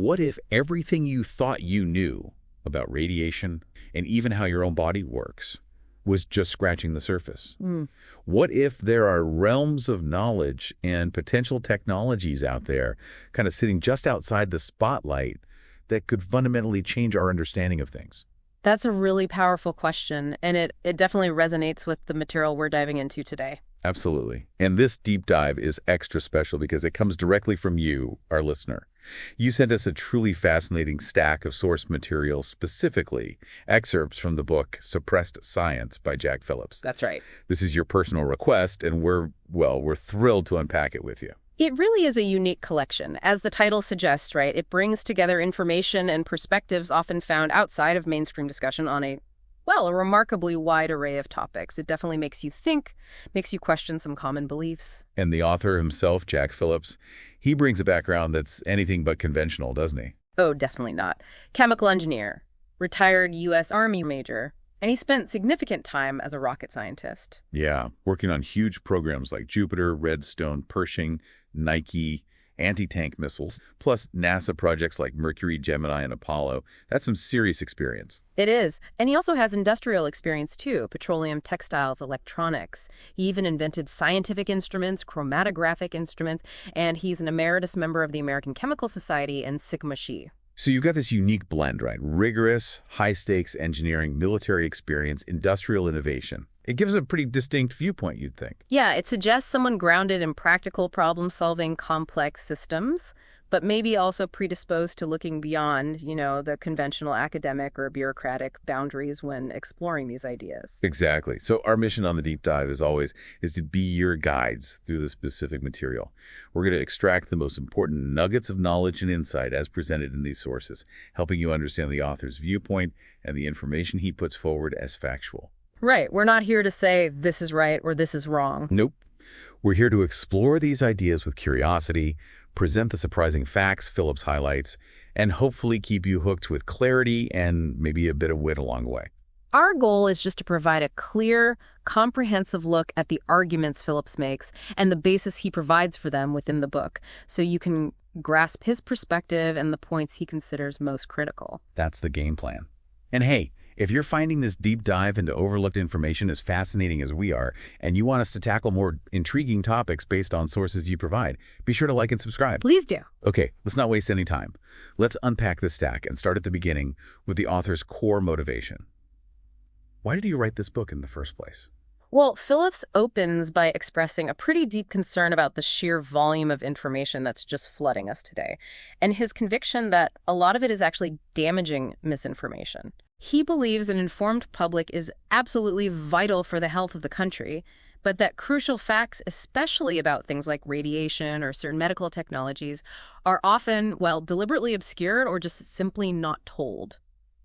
What if everything you thought you knew about radiation and even how your own body works was just scratching the surface? What if there are realms of knowledge and potential technologies out there kind of sitting just outside the spotlight that could fundamentally change our understanding of things? That's a really powerful question, and it definitely resonates with the material we're diving into today. Absolutely. And this deep dive is extra special because it comes directly from you, our listener. You sent us a truly fascinating stack of source material, specifically excerpts from the book Suppressed Science by Jack Phillips. That's right. This is your personal request, and we're thrilled to unpack it with you. It really is a unique collection. As the title suggests, right, it brings together information and perspectives often found outside of mainstream discussion on a remarkably wide array of topics. It definitely makes you think, makes you question some common beliefs. And the author himself, Jack Phillips, he brings a background that's anything but conventional, doesn't he? Oh, definitely not. Chemical engineer, retired U.S. Army major, and he spent significant time as a rocket scientist. Yeah, working on huge programs like Jupiter, Redstone, Pershing, Nike, anti-tank missiles, plus NASA projects like Mercury, Gemini, and Apollo. That's some serious experience. It is. And he also has industrial experience, too. Petroleum, textiles, electronics. He even invented scientific instruments, chromatographic instruments, and he's an emeritus member of the American Chemical Society and Sigma Xi. So you've got this unique blend, right? Rigorous, high-stakes engineering, military experience, industrial innovation. It gives a pretty distinct viewpoint, you'd think. Yeah, it suggests someone grounded in practical problem-solving complex systems, but maybe also predisposed to looking beyond, the conventional academic or bureaucratic boundaries when exploring these ideas. Exactly. So our mission on the deep dive, as always, is to be your guides through the specific material. We're going to extract the most important nuggets of knowledge and insight as presented in these sources, helping you understand the author's viewpoint and the information he puts forward as factual. Right. We're not here to say this is right or this is wrong. Nope. We're here to explore these ideas with curiosity, present the surprising facts Phillips highlights, and hopefully keep you hooked with clarity and maybe a bit of wit along the way. Our goal is just to provide a clear, comprehensive look at the arguments Phillips makes and the basis he provides for them within the book, so you can grasp his perspective and the points he considers most critical. That's the game plan. And hey, if you're finding this deep dive into overlooked information as fascinating as we are, and you want us to tackle more intriguing topics based on sources you provide, be sure to like and subscribe. Please do. Okay, let's not waste any time. Let's unpack this stack and start at the beginning with the author's core motivation. Why did he write this book in the first place? Well, Phillips opens by expressing a pretty deep concern about the sheer volume of information that's just flooding us today, and his conviction that a lot of it is actually damaging misinformation. He believes an informed public is absolutely vital for the health of the country, but that crucial facts, especially about things like radiation or certain medical technologies, are often, deliberately obscured or just simply not told.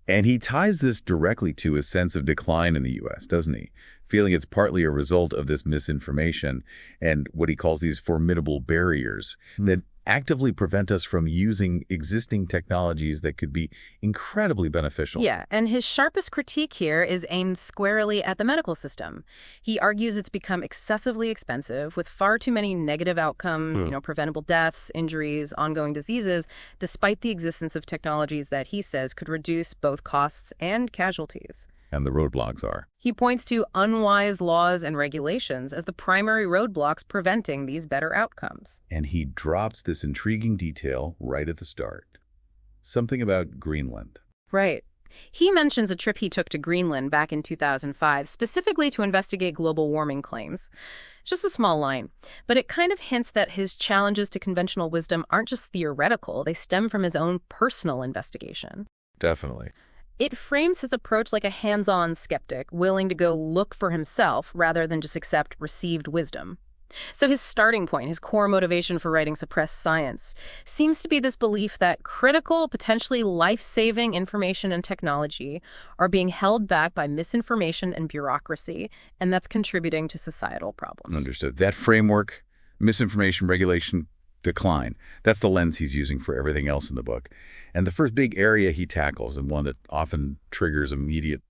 And he ties this directly to his sense of decline in the U.S., doesn't he? Feeling it's partly a result of this misinformation and what he calls these formidable barriers that actively prevent us from using existing technologies that could be incredibly beneficial. Yeah, and his sharpest critique here is aimed squarely at the medical system. He argues it's become excessively expensive with far too many negative outcomes, preventable deaths, injuries, ongoing diseases, despite the existence of technologies that he says could reduce both costs and casualties. And the roadblocks are. He points to unwise laws and regulations as the primary roadblocks preventing these better outcomes. And he drops this intriguing detail right at the start. Something about Greenland. Right. He mentions a trip he took to Greenland back in 2005, specifically to investigate global warming claims. Just a small line, but it kind of hints that his challenges to conventional wisdom aren't just theoretical, they stem from his own personal investigation. Definitely. It frames his approach like a hands-on skeptic, willing to go look for himself rather than just accept received wisdom. So his starting point, his core motivation for writing Suppressed Science, seems to be this belief that critical, potentially life-saving information and technology are being held back by misinformation and bureaucracy, and that's contributing to societal problems. Understood. That framework, misinformation, regulation, decline, that's the lens he's using for everything else in the book. And the first big area he tackles, and one that often triggers immediate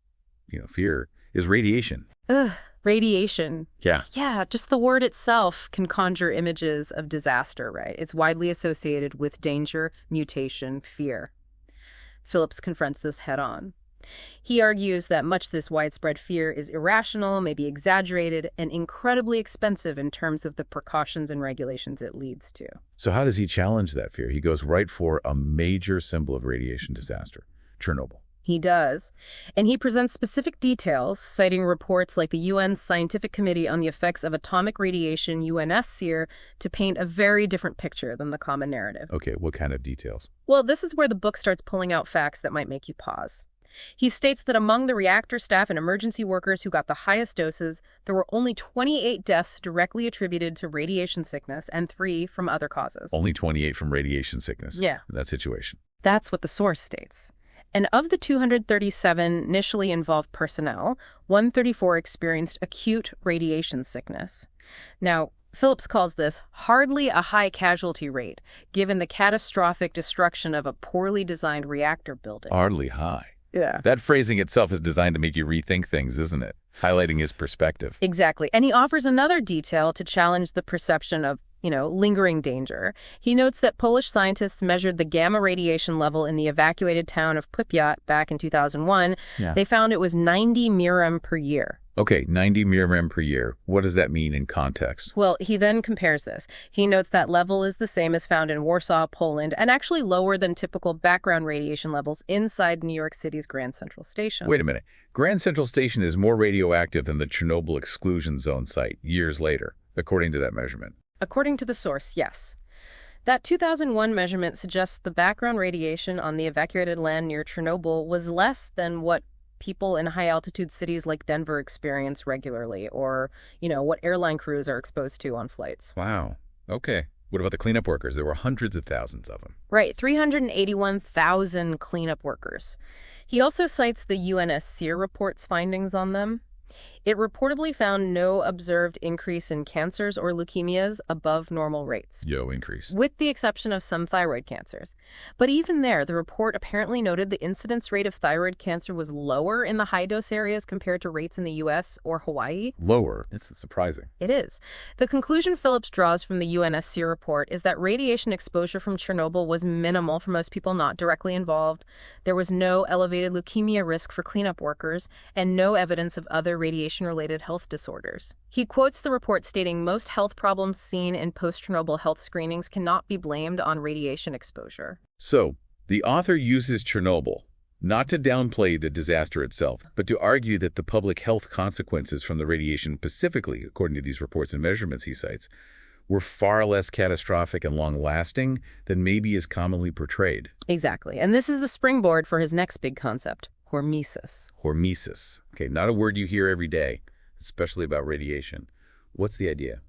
fear, is radiation. Ugh, radiation. Yeah. Yeah, just the word itself can conjure images of disaster, right? It's widely associated with danger, mutation, fear. Phillips confronts this head-on. He argues that much of this widespread fear is irrational, maybe exaggerated, and incredibly expensive in terms of the precautions and regulations it leads to. So how does he challenge that fear? He goes right for a major symbol of radiation disaster, Chernobyl. He does. And he presents specific details, citing reports like the UN's Scientific Committee on the Effects of Atomic Radiation, UNSCR, to paint a very different picture than the common narrative. Okay, what kind of details? Well, this is where the book starts pulling out facts that might make you pause. He states that among the reactor staff and emergency workers who got the highest doses, there were only 28 deaths directly attributed to radiation sickness and 3 from other causes. Only 28 from radiation sickness. Yeah. In that situation. That's what the source states. And of the 237 initially involved personnel, 134 experienced acute radiation sickness. Now, Phillips calls this hardly a high casualty rate, given the catastrophic destruction of a poorly designed reactor building. Hardly high. Yeah. That phrasing itself is designed to make you rethink things, isn't it? Highlighting his perspective. Exactly. And he offers another detail to challenge the perception of, lingering danger. He notes that Polish scientists measured the gamma radiation level in the evacuated town of Pripyat back in 2001. Yeah. They found it was 90 mrem per year. Okay, 90 mrem per year. What does that mean in context? Well, he then compares this. He notes that level is the same as found in Warsaw, Poland, and actually lower than typical background radiation levels inside New York City's Grand Central Station. Wait a minute. Grand Central Station is more radioactive than the Chernobyl exclusion zone site years later, according to that measurement. According to the source, yes. That 2001 measurement suggests the background radiation on the evacuated land near Chernobyl was less than what people in high-altitude cities like Denver experience regularly, or, what airline crews are exposed to on flights. Wow. Okay. What about the cleanup workers? There were hundreds of thousands of them. Right, 381,000 cleanup workers. He also cites the UNSCR report's findings on them. It reportedly found no observed increase in cancers or leukemias above normal rates. Increase. With the exception of some thyroid cancers. But even there, the report apparently noted the incidence rate of thyroid cancer was lower in the high-dose areas compared to rates in the U.S. or Hawaii. Lower? That's surprising. It is. The conclusion Phillips draws from the UNSCR report is that radiation exposure from Chernobyl was minimal for most people not directly involved. There was no elevated leukemia risk for cleanup workers, and no evidence of other radiation-related health disorders. He quotes the report stating most health problems seen in post-Chernobyl health screenings cannot be blamed on radiation exposure. So, the author uses Chernobyl not to downplay the disaster itself, but to argue that the public health consequences from the radiation, specifically, according to these reports and measurements he cites, were far less catastrophic and long-lasting than maybe is commonly portrayed. Exactly. And this is the springboard for his next big concept, Hormesis. Hormesis. Okay, not a word you hear every day, especially about radiation. What's the idea?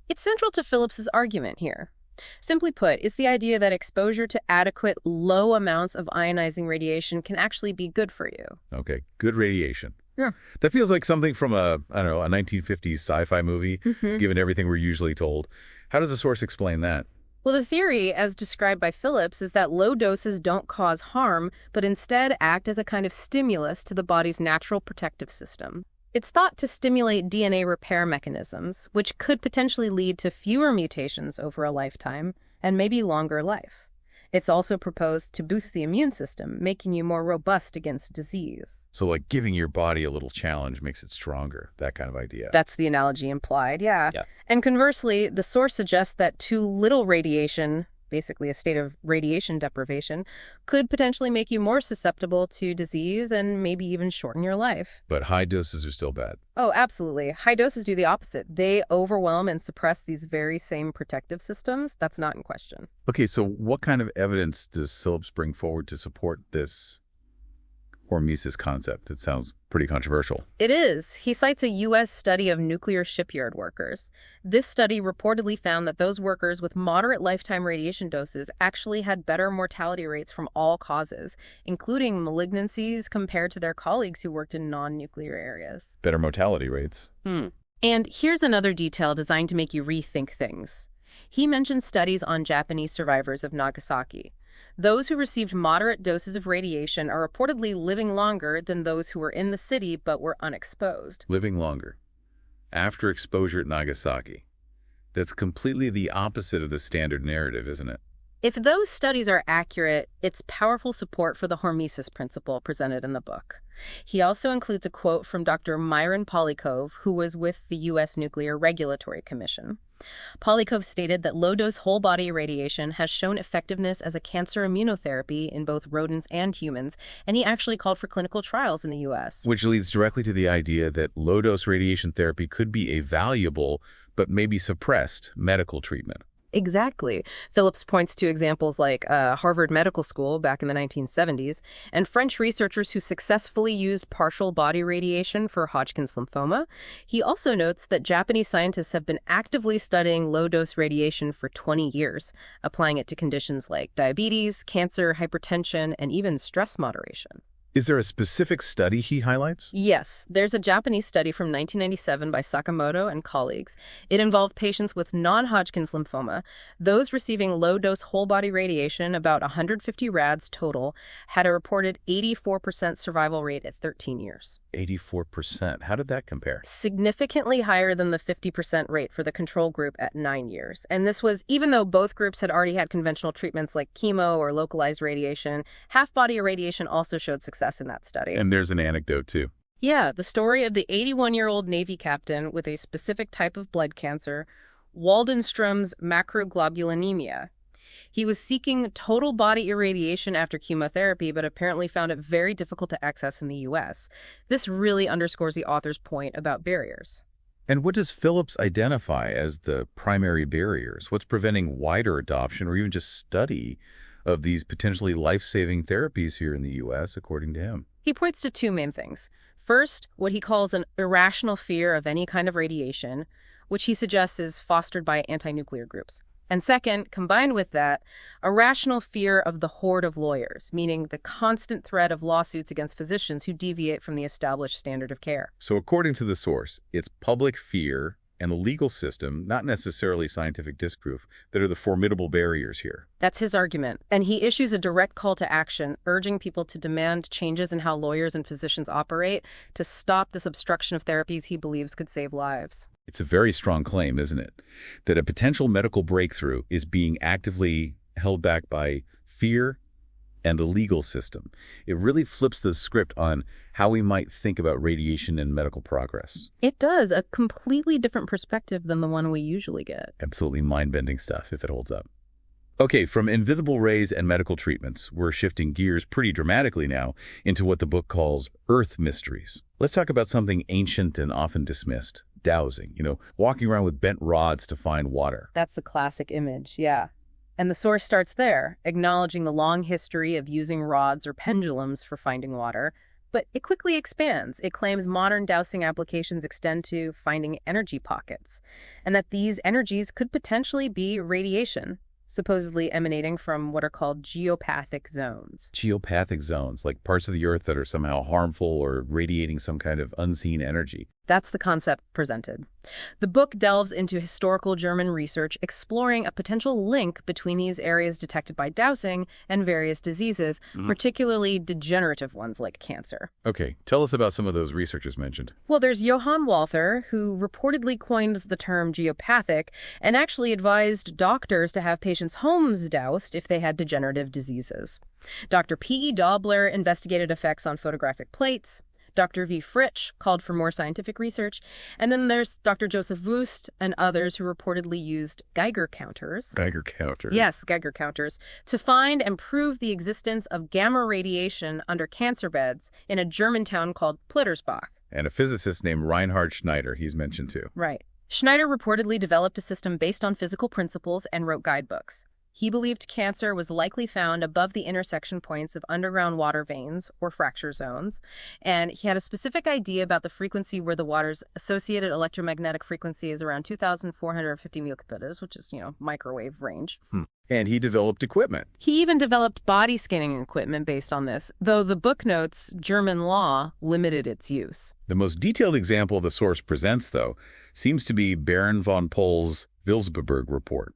It's central to Phillips's argument here. Simply put, it's the idea that exposure to adequate low amounts of ionizing radiation can actually be good for you. Okay, good radiation. Yeah. That feels like something from a 1950s sci-fi movie, given everything we're usually told. How does the source explain that? Well, the theory, as described by Phillips, is that low doses don't cause harm, but instead act as a kind of stimulus to the body's natural protective system. It's thought to stimulate DNA repair mechanisms, which could potentially lead to fewer mutations over a lifetime and maybe longer life. It's also proposed to boost the immune system, making you more robust against disease. So like giving your body a little challenge makes it stronger, that kind of idea. That's the analogy implied, yeah. And conversely, the source suggests that too little radiation, basically a state of radiation deprivation, could potentially make you more susceptible to disease and maybe even shorten your life. But high doses are still bad. Oh, absolutely. High doses do the opposite. They overwhelm and suppress these very same protective systems. That's not in question. Okay, so what kind of evidence does Phillips bring forward to support this Hormesis concept? It sounds pretty controversial. It is. He cites a U.S. study of nuclear shipyard workers. This study reportedly found that those workers with moderate lifetime radiation doses actually had better mortality rates from all causes, including malignancies compared to their colleagues who worked in non-nuclear areas. Better mortality rates. And here's another detail designed to make you rethink things. He mentions studies on Japanese survivors of Nagasaki. Those who received moderate doses of radiation are reportedly living longer than those who were in the city but were unexposed. Living longer. After exposure at Nagasaki. That's completely the opposite of the standard narrative, isn't it? If those studies are accurate, it's powerful support for the Hormesis principle presented in the book. He also includes a quote from Dr. Myron Polykov, who was with the U.S. Nuclear Regulatory Commission. Polykov stated that low-dose whole-body irradiation has shown effectiveness as a cancer immunotherapy in both rodents and humans, and he actually called for clinical trials in the U.S. Which leads directly to the idea that low-dose radiation therapy could be a valuable but maybe suppressed medical treatment. Exactly. Phillips points to examples like Harvard Medical School back in the 1970s and French researchers who successfully used partial body radiation for Hodgkin's lymphoma. He also notes that Japanese scientists have been actively studying low-dose radiation for 20 years, applying it to conditions like diabetes, cancer, hypertension, and even stress moderation. Is there a specific study he highlights? Yes, there's a Japanese study from 1997 by Sakamoto and colleagues. It involved patients with non-Hodgkin's lymphoma. Those receiving low-dose whole-body radiation, about 150 rads total, had a reported 84% survival rate at 13 years. 84%. How did that compare? Significantly higher than the 50% rate for the control group at 9 years. And this was even though both groups had already had conventional treatments like chemo or localized radiation. Half-body irradiation also showed success in that study. And there's an anecdote, too. Yeah, the story of the 81-year-old Navy captain with a specific type of blood cancer, Waldenstrom's macroglobulinemia. He was seeking total body irradiation after chemotherapy, but apparently found it very difficult to access in the U.S. This really underscores the author's point about barriers. And what does Phillips identify as the primary barriers? What's preventing wider adoption or even just study of these potentially life-saving therapies here in the U.S., according to him? He points to two main things. First, what he calls an irrational fear of any kind of radiation, which he suggests is fostered by anti-nuclear groups. And second, combined with that, a rational fear of the horde of lawyers, meaning the constant threat of lawsuits against physicians who deviate from the established standard of care. So according to the source, it's public fear and the legal system, not necessarily scientific disproof, that are the formidable barriers here. That's his argument. And he issues a direct call to action, urging people to demand changes in how lawyers and physicians operate to stop this obstruction of therapies he believes could save lives. It's a very strong claim, isn't it? That a potential medical breakthrough is being actively held back by fear and the legal system. It really flips the script on how we might think about radiation and medical progress. It does, a completely different perspective than the one we usually get. Absolutely mind-bending stuff, if it holds up. Okay, from invisible rays and medical treatments, we're shifting gears pretty dramatically now into what the book calls Earth mysteries. Let's talk about something ancient and often dismissed, dowsing. Walking around with bent rods to find water. That's the classic image, yeah. And the source starts there, acknowledging the long history of using rods or pendulums for finding water. But it quickly expands. It claims modern dowsing applications extend to finding energy pockets, and that these energies could potentially be radiation, supposedly emanating from what are called geopathic zones. Geopathic zones, like parts of the Earth that are somehow harmful or radiating some kind of unseen energy. That's the concept presented. The book delves into historical German research exploring a potential link between these areas detected by dowsing and various diseases, particularly degenerative ones like cancer. Okay, tell us about some of those researchers mentioned. Well, there's Johann Walther, who reportedly coined the term geopathic and actually advised doctors to have patients' homes doused if they had degenerative diseases. Dr. P.E. Dobler investigated effects on photographic plates. Dr. V. Fritsch called for more scientific research. And then there's Dr. Joseph Wust and others who reportedly used Geiger counters. Geiger counters? Yes, Geiger counters, to find and prove the existence of gamma radiation under cancer beds in a German town called Plittersbach. And a physicist named Reinhard Schneider, he's mentioned too. Right. Schneider reportedly developed a system based on physical principles and wrote guidebooks. He believed cancer was likely found above the intersection points of underground water veins, or fracture zones, and he had a specific idea about the frequency where the water's associated electromagnetic frequency is around 2,450 millicubitas, which is, microwave range. And he developed equipment. He even developed body scanning equipment based on this, though the book notes German law limited its use. The most detailed example the source presents, though, seems to be Baron von Pohl's Wilsberg report.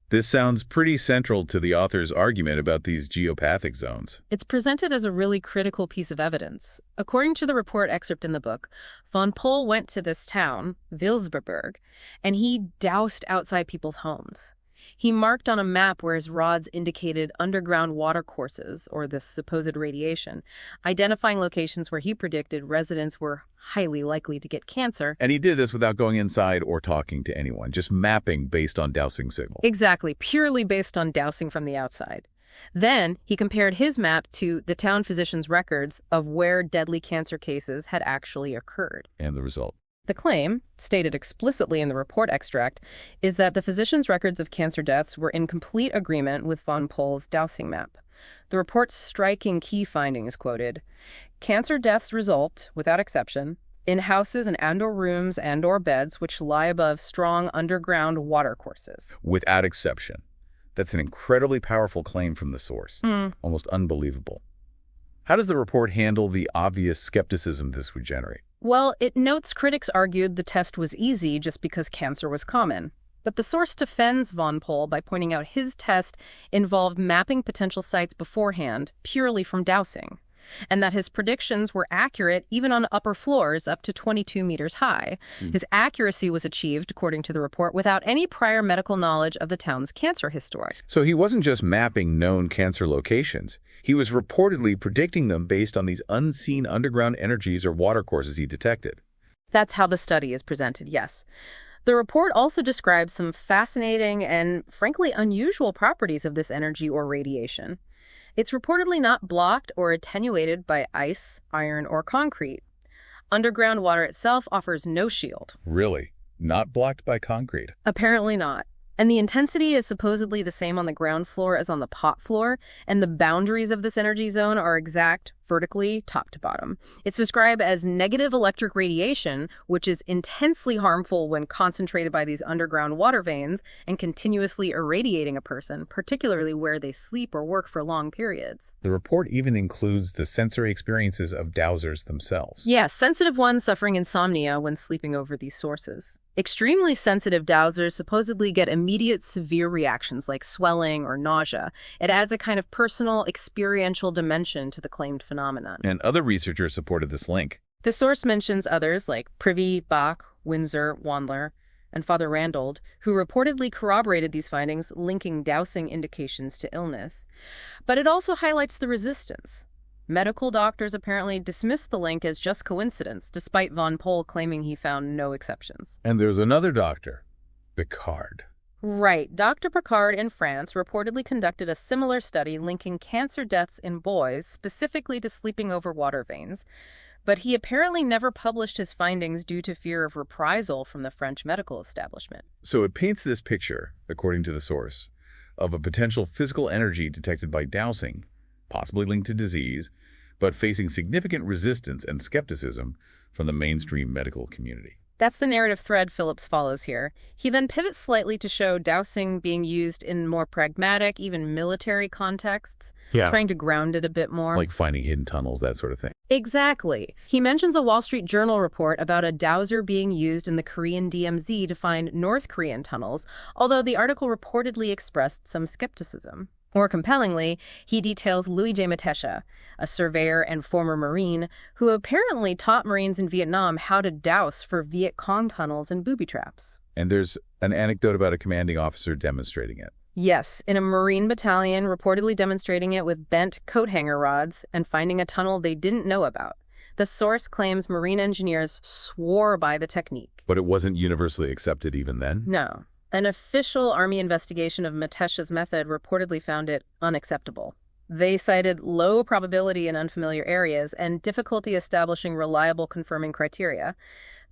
This sounds pretty central to the author's argument about these geopathic zones. It's presented as a really critical piece of evidence. According to the report excerpt in the book, von Pohl went to this town, Wilsberg, and he doused outside people's homes. He marked on a map where his rods indicated underground watercourses, or this supposed radiation, identifying locations where he predicted residents were highly likely to get cancer. And he did this without going inside or talking to anyone, just mapping based on dowsing signal. Exactly, purely based on dowsing from the outside. Then he compared his map to the town physician's records of where deadly cancer cases had actually occurred. And the result? The claim, stated explicitly in the report extract, is that the physician's records of cancer deaths were in complete agreement with von Pohl's dowsing map. The report's striking key findings quoted, "Cancer deaths result, without exception, in houses and/or rooms and/or beds which lie above strong underground watercourses." Without exception. That's an incredibly powerful claim from the source. Almost unbelievable. How does the report handle the obvious skepticism this would generate? Well, it notes critics argued the test was easy just because cancer was common. But the source defends von Pohl by pointing out his test involved mapping potential sites beforehand, purely from dowsing, and that his predictions were accurate even on upper floors up to 22 meters high. His accuracy was achieved, according to the report, without any prior medical knowledge of the town's cancer history. So he wasn't just mapping known cancer locations. He was reportedly predicting them based on these unseen underground energies or watercourses he detected. That's how the study is presented, yes. The report also describes some fascinating and, frankly, unusual properties of this energy or radiation. It's reportedly not blocked or attenuated by ice, iron, or concrete. Underground water itself offers no shield. Really? Not blocked by concrete? Apparently not. And the intensity is supposedly the same on the ground floor as on the pot floor, and the boundaries of this energy zone are exact vertically, top to bottom. It's described as negative electric radiation, which is intensely harmful when concentrated by these underground water veins and continuously irradiating a person, particularly where they sleep or work for long periods. The report even includes the sensory experiences of dowsers themselves. Yes, sensitive ones suffering insomnia when sleeping over these sources. Extremely sensitive dowsers supposedly get immediate severe reactions like swelling or nausea. It adds a kind of personal, experiential dimension to the claimed phenomenon. And other researchers supported this link. The source mentions others like Privy, Bach, Windsor, Wandler, and Father Randold, who reportedly corroborated these findings, linking dowsing indications to illness. But it also highlights the resistance. Medical doctors apparently dismissed the link as just coincidence, despite von Pohl claiming he found no exceptions. And there's another doctor, Picard. Right. Dr. Picard in France reportedly conducted a similar study linking cancer deaths in boys specifically to sleeping over water veins, but he apparently never published his findings due to fear of reprisal from the French medical establishment. So it paints this picture, according to the source, of a potential physical energy detected by dowsing, possibly linked to disease, but facing significant resistance and skepticism from the mainstream medical community. That's the narrative thread Phillips follows here. He then pivots slightly to show dowsing being used in more pragmatic, even military contexts, trying to ground it a bit more. Like finding hidden tunnels, that sort of thing. Exactly. He mentions a Wall Street Journal report about a dowser being used in the Korean DMZ to find North Korean tunnels, although the article reportedly expressed some skepticism. More compellingly, he details Louis J. Matesha, a surveyor and former Marine, who apparently taught Marines in Vietnam how to douse for Viet Cong tunnels and booby traps. And there's an anecdote about a commanding officer demonstrating it. Yes, in a Marine battalion reportedly demonstrating it with bent coat hanger rods and finding a tunnel they didn't know about. The source claims Marine engineers swore by the technique. But it wasn't universally accepted even then? No. An official Army investigation of Matesha's method reportedly found it unacceptable. They cited low probability in unfamiliar areas and difficulty establishing reliable confirming criteria.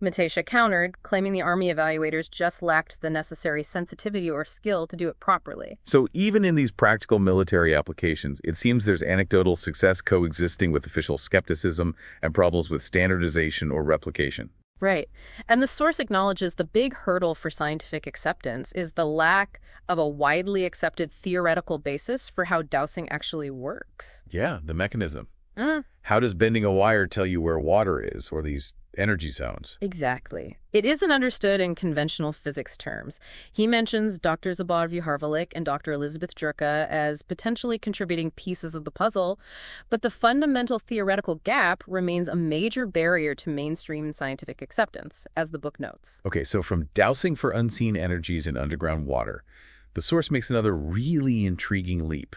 Matesha countered, claiming the Army evaluators just lacked the necessary sensitivity or skill to do it properly. So even in these practical military applications, it seems there's anecdotal success coexisting with official skepticism and problems with standardization or replication. Right. And the source acknowledges the big hurdle for scientific acceptance is the lack of a widely accepted theoretical basis for how dowsing actually works. Yeah, the mechanism. How does bending a wire tell you where water is, or these energy zones? Exactly. It isn't understood in conventional physics terms. He mentions Dr. Zabaviev Harvalik and Dr. Elizabeth Jurka as potentially contributing pieces of the puzzle, but the fundamental theoretical gap remains a major barrier to mainstream scientific acceptance, as the book notes. Okay, so from dowsing for unseen energies in underground water, the source makes another really intriguing leap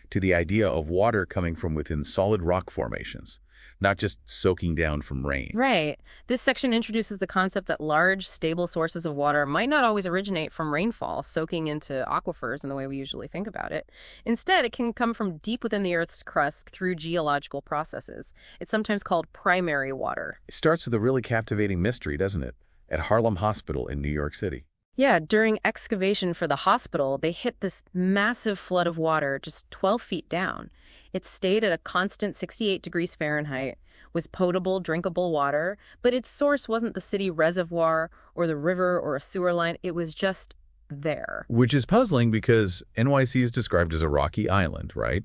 to the idea of water coming from within solid rock formations, not just soaking down from rain. Right. This section introduces the concept that large, stable sources of water might not always originate from rainfall, soaking into aquifers in the way we usually think about it. Instead, it can come from deep within the Earth's crust through geological processes. It's sometimes called primary water. It starts with a really captivating mystery, doesn't it? At Harlem Hospital in New York City. Yeah, during excavation for the hospital, they hit this massive flood of water just 12 feet down. It stayed at a constant 68 degrees Fahrenheit, was potable, drinkable water, but its source wasn't the city reservoir or the river or a sewer line. It was just there. Which is puzzling because NYC is described as a rocky island, right?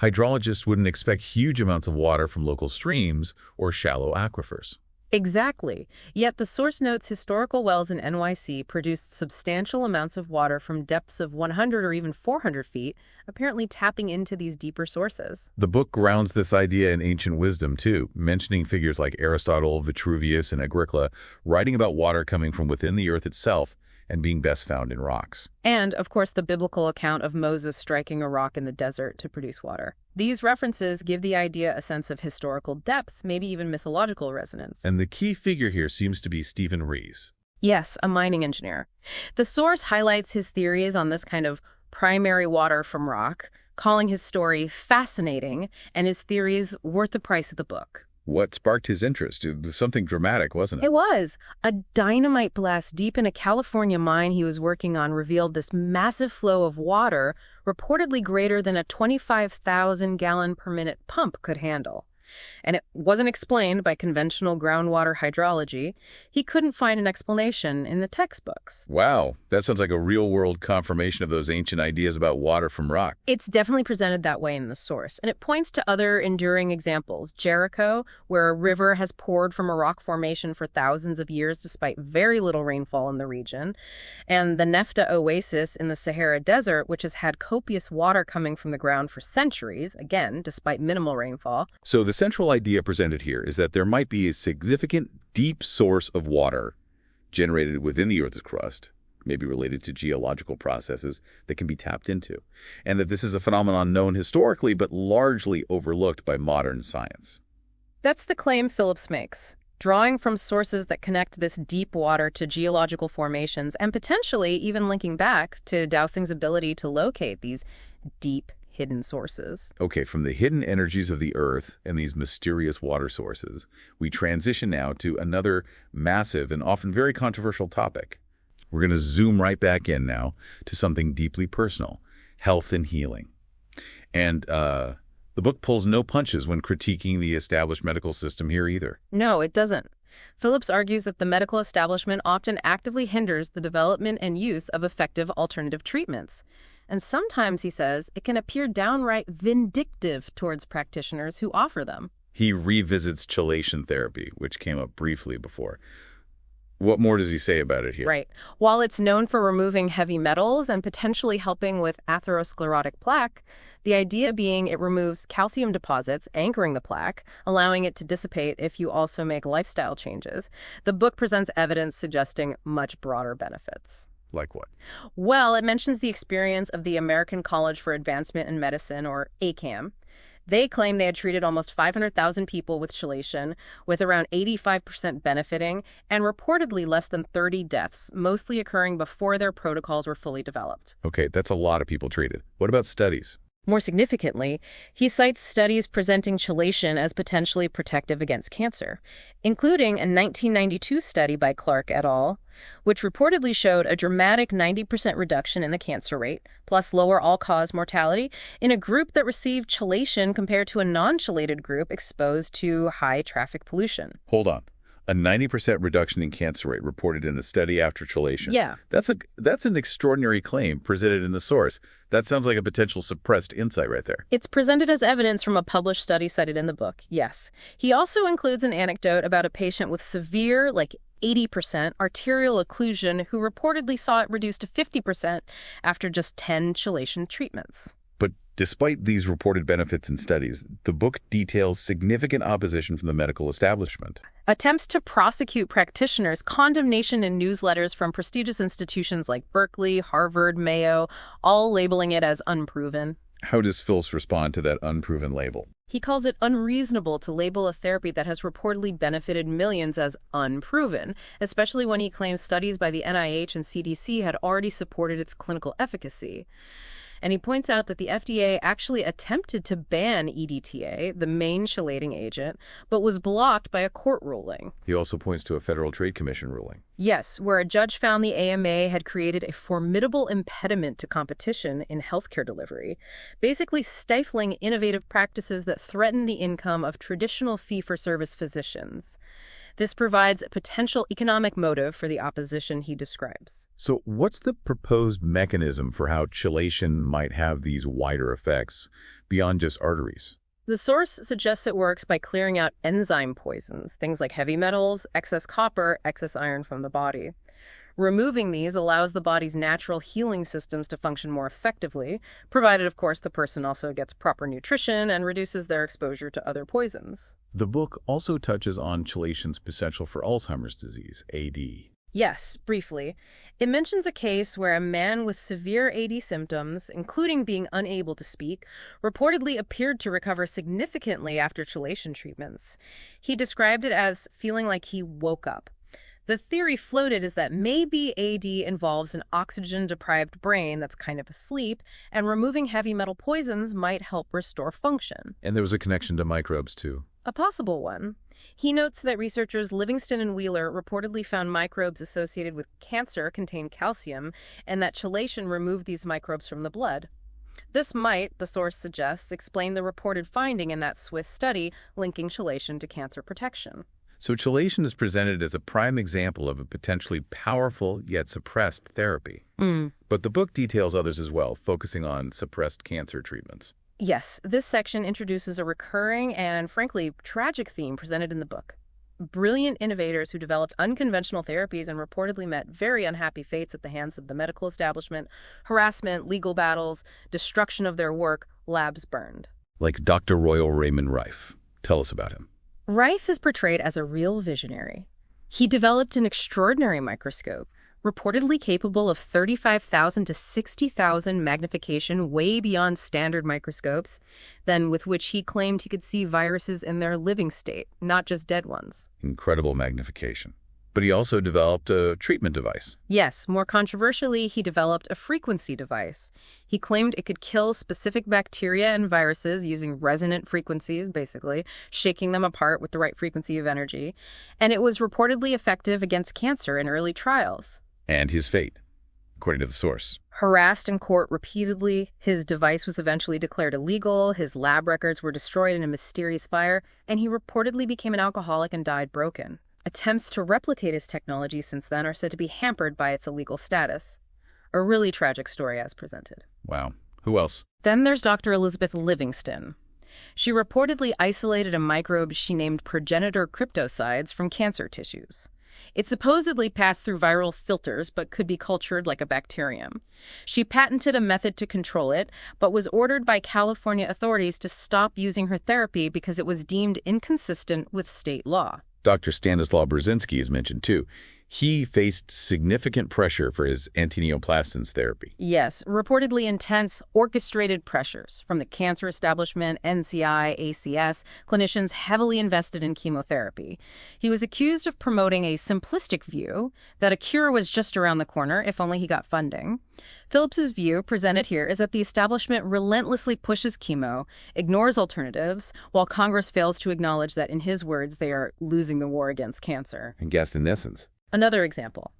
Hydrologists wouldn't expect huge amounts of water from local streams or shallow aquifers. Exactly. Yet the source notes historical wells in NYC produced substantial amounts of water from depths of 100 or even 400 feet, apparently tapping into these deeper sources. The book grounds this idea in ancient wisdom, too, mentioning figures like Aristotle, Vitruvius, and Agricola, writing about water coming from within the earth itself and being best found in rocks. And, of course, the biblical account of Moses striking a rock in the desert to produce water. These references give the idea a sense of historical depth, maybe even mythological resonance. And the key figure here seems to be Stephen Rees. Yes, a mining engineer. The source highlights his theories on this kind of primary water from rock, calling his story fascinating and his theories worth the price of the book. What sparked his interest? It was something dramatic, wasn't it? It was. A dynamite blast deep in a California mine he was working on revealed this massive flow of water, reportedly greater than a 25,000-gallon-per-minute pump could handle. And it wasn't explained by conventional groundwater hydrology. He couldn't find an explanation in the textbooks. Wow, that sounds like a real-world confirmation of those ancient ideas about water from rock. It's definitely presented that way in the source, and it points to other enduring examples. Jericho, where a river has poured from a rock formation for thousands of years despite very little rainfall in the region, and the Nefta Oasis in the Sahara Desert, which has had copious water coming from the ground for centuries, again, despite minimal rainfall. So the central idea presented here is that there might be a significant deep source of water generated within the Earth's crust, maybe related to geological processes that can be tapped into, and that this is a phenomenon known historically but largely overlooked by modern science. That's the claim Phillips makes, drawing from sources that connect this deep water to geological formations and potentially even linking back to Dowsing's ability to locate these deep, hidden sources. Okay, from the hidden energies of the Earth and these mysterious water sources, we transition now to another massive and often very controversial topic. We're going to zoom right back in now to something deeply personal, health and healing. And the book pulls no punches when critiquing the established medical system here either. No, it doesn't. Phillips argues that the medical establishment often actively hinders the development and use of effective alternative treatments. And sometimes, he says, it can appear downright vindictive towards practitioners who offer them. He revisits chelation therapy, which came up briefly before. What more does he say about it here? Right. While it's known for removing heavy metals and potentially helping with atherosclerotic plaque, the idea being it removes calcium deposits anchoring the plaque, allowing it to dissipate if you also make lifestyle changes. The book presents evidence suggesting much broader benefits. Like what? Well, it mentions the experience of the American College for Advancement in Medicine, or ACAM. They claim they had treated almost 500,000 people with chelation, with around 85% benefiting, and reportedly less than 30 deaths, mostly occurring before their protocols were fully developed. Okay, that's a lot of people treated. What about studies? More significantly, he cites studies presenting chelation as potentially protective against cancer, including a 1992 study by Clark et al., which reportedly showed a dramatic 90% reduction in the cancer rate, plus lower all-cause mortality, in a group that received chelation compared to a non-chelated group exposed to high traffic pollution. Hold on. A 90% reduction in cancer rate reported in a study after chelation. Yeah. That's an extraordinary claim presented in the source. That sounds like a potential suppressed insight right there. It's presented as evidence from a published study cited in the book, yes. He also includes an anecdote about a patient with severe, like 80% arterial occlusion who reportedly saw it reduced to 50% after just 10 chelation treatments. But despite these reported benefits in studies, the book details significant opposition from the medical establishment. Attempts to prosecute practitioners, condemnation in newsletters from prestigious institutions like Berkeley, Harvard, Mayo, all labeling it as unproven. How does Phillips respond to that unproven label? He calls it unreasonable to label a therapy that has reportedly benefited millions as unproven, especially when he claims studies by the NIH and CDC had already supported its clinical efficacy. And he points out that the FDA actually attempted to ban EDTA, the main chelating agent, but was blocked by a court ruling. He also points to a Federal Trade Commission ruling. Yes, where a judge found the AMA had created a formidable impediment to competition in healthcare delivery, basically stifling innovative practices that threaten the income of traditional fee-for-service physicians. This provides a potential economic motive for the opposition he describes. So what's the proposed mechanism for how chelation might have these wider effects beyond just arteries? The source suggests it works by clearing out enzyme poisons, things like heavy metals, excess copper, excess iron from the body. Removing these allows the body's natural healing systems to function more effectively, provided, of course, the person also gets proper nutrition and reduces their exposure to other poisons. The book also touches on chelation's potential for Alzheimer's disease, AD. Yes, briefly. It mentions a case where a man with severe AD symptoms, including being unable to speak, reportedly appeared to recover significantly after chelation treatments. He described it as feeling like he woke up. The theory floated is that maybe AD involves an oxygen-deprived brain that's kind of asleep, and removing heavy metal poisons might help restore function. And there was a connection to microbes, too. A possible one. He notes that researchers Livingston and Wheeler reportedly found microbes associated with cancer contain calcium, and that chelation removed these microbes from the blood. This might, the source suggests, explain the reported finding in that Swiss study linking chelation to cancer protection. So chelation is presented as a prime example of a potentially powerful yet suppressed therapy. But the book details others as well, focusing on suppressed cancer treatments. Yes, this section introduces a recurring and, frankly, tragic theme presented in the book. Brilliant innovators who developed unconventional therapies and reportedly met very unhappy fates at the hands of the medical establishment, harassment, legal battles, destruction of their work, labs burned. Like Dr. Royal Raymond Rife. Tell us about him. Rife is portrayed as a real visionary. He developed an extraordinary microscope, reportedly capable of 35,000 to 60,000 magnification, way beyond standard microscopes, then with which he claimed he could see viruses in their living state, not just dead ones. Incredible magnification. But he also developed a treatment device. Yes, more controversially, he developed a frequency device. He claimed it could kill specific bacteria and viruses using resonant frequencies, basically, shaking them apart with the right frequency of energy. And it was reportedly effective against cancer in early trials. And his fate, according to the source. Harassed in court repeatedly, his device was eventually declared illegal, his lab records were destroyed in a mysterious fire, and he reportedly became an alcoholic and died broken. Attempts to replicate his technology since then are said to be hampered by its illegal status. A really tragic story as presented. Wow. Who else? Then there's Dr. Elizabeth Livingston. She reportedly isolated a microbe she named progenitor cryptosides from cancer tissues. It supposedly passed through viral filters but could be cultured like a bacterium. She patented a method to control it, but was ordered by California authorities to stop using her therapy because it was deemed inconsistent with state law. Dr. Stanislaw Brzezinski is mentioned, too. He faced significant pressure for his antineoplastins therapy. Yes, reportedly intense, orchestrated pressures from the cancer establishment, NCI, ACS, clinicians heavily invested in chemotherapy. He was accused of promoting a simplistic view that a cure was just around the corner if only he got funding. Phillips's view, presented here, is that the establishment relentlessly pushes chemo, ignores alternatives, while Congress fails to acknowledge that, in his words, they are losing the war against cancer. And gasenescence. Another example.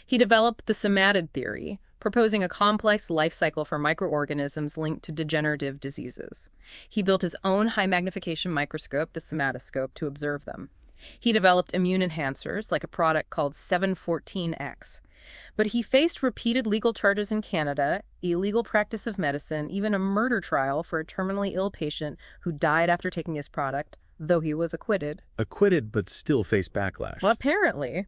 He developed the somatid theory, proposing a complex life cycle for microorganisms linked to degenerative diseases. He built his own high-magnification microscope, the somatoscope, to observe them. He developed immune enhancers, like a product called 714X. But he faced repeated legal charges in Canada, illegal practice of medicine, even a murder trial for a terminally ill patient who died after taking his product, though he was acquitted. Acquitted, but still faced backlash. Well, apparently.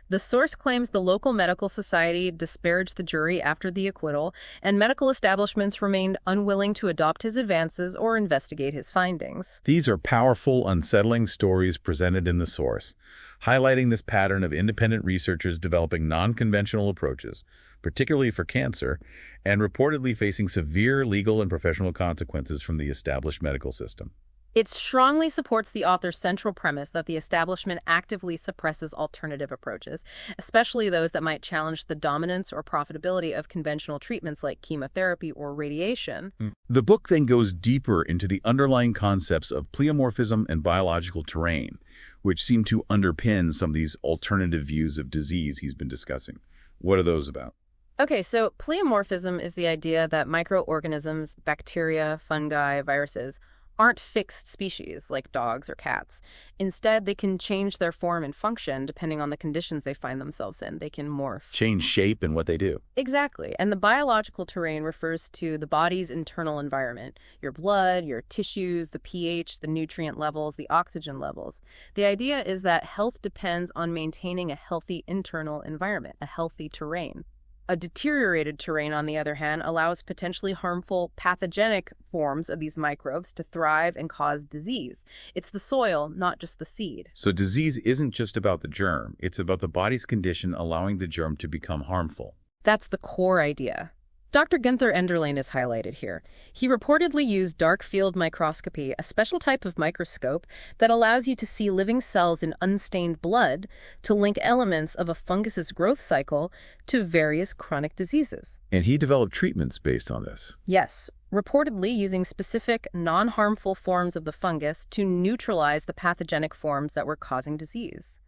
The source claims the local medical society disparaged the jury after the acquittal, and medical establishments remained unwilling to adopt his advances or investigate his findings. These are powerful, unsettling stories presented in the source, highlighting this pattern of independent researchers developing non-conventional approaches, particularly for cancer, and reportedly facing severe legal and professional consequences from the established medical system. It strongly supports the author's central premise that the establishment actively suppresses alternative approaches, especially those that might challenge the dominance or profitability of conventional treatments like chemotherapy or radiation. The book then goes deeper into the underlying concepts of pleomorphism and biological terrain, which seem to underpin some of these alternative views of disease he's been discussing. What are those about? Okay, so pleomorphism is the idea that microorganisms, bacteria, fungi, viruses, aren't fixed species like dogs or cats. Instead, they can change their form and function depending on the conditions they find themselves in. They can morph. Change shape and what they do. Exactly. And the biological terrain refers to the body's internal environment, your blood, your tissues, the pH, the nutrient levels, the oxygen levels. The idea is that health depends on maintaining a healthy internal environment, a healthy terrain. A deteriorated terrain, on the other hand, allows potentially harmful pathogenic forms of these microbes to thrive and cause disease. It's the soil, not just the seed. So disease isn't just about the germ. It's about the body's condition allowing the germ to become harmful. That's the core idea. Dr. Gunther Enderlein is highlighted here. He reportedly used dark field microscopy, a special type of microscope that allows you to see living cells in unstained blood to link elements of a fungus's growth cycle to various chronic diseases. And he developed treatments based on this. Yes, reportedly using specific non-harmful forms of the fungus to neutralize the pathogenic forms that were causing disease.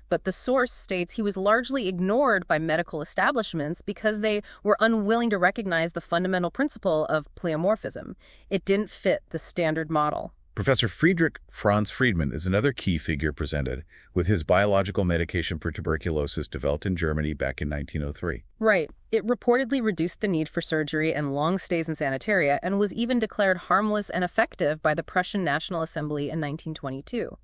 But the source states he was largely ignored by medical establishments because they were unwilling to recognize the fundamental principle of pleomorphism. It didn't fit the standard model. Professor Friedrich Franz Friedmann is another key figure presented with his biological medication for tuberculosis developed in Germany back in 1903. Right. It reportedly reduced the need for surgery and long stays in sanitaria and was even declared harmless and effective by the Prussian National Assembly in 1922.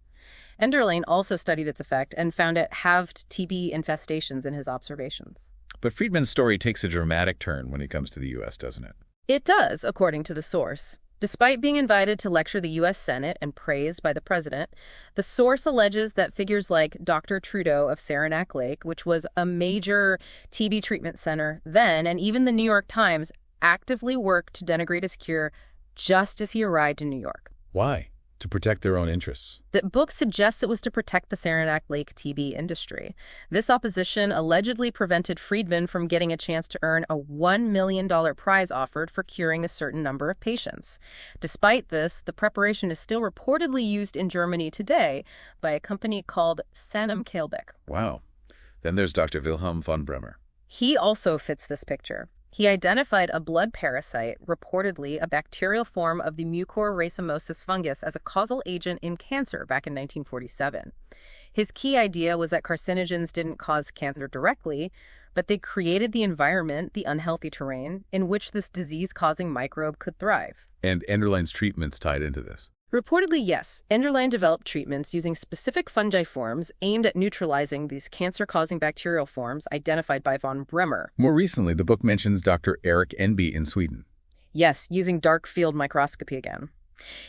Enderlein also studied its effect and found it halved TB infestations in his observations. But Friedman's story takes a dramatic turn when he comes to the U.S., doesn't it? It does, according to the source. Despite being invited to lecture the U.S. Senate and praised by the president, the source alleges that figures like Dr. Trudeau of Saranac Lake, which was a major TB treatment center then, and even the New York Times, actively worked to denigrate his cure just as he arrived in New York. Why? To protect their own interests. The book suggests it was to protect the Saranac Lake TB industry. This opposition allegedly prevented Friedman from getting a chance to earn a $1 million prize offered for curing a certain number of patients. Despite this, the preparation is still reportedly used in Germany today by a company called Sanum Kaelbeck. Wow. Then there's Dr. Wilhelm von Bremer. He also fits this picture. He identified a blood parasite, reportedly a bacterial form of the mucorracimosis fungus, as a causal agent in cancer back in 1947. His key idea was that carcinogens didn't cause cancer directly, but they created the environment, the unhealthy terrain, in which this disease-causing microbe could thrive. And Enderlein's treatments tied into this. Reportedly, yes. Enderlein developed treatments using specific fungi forms aimed at neutralizing these cancer-causing bacterial forms identified by von Bremer. More recently, the book mentions Dr. Erik Enby in Sweden. Yes, using dark field microscopy again.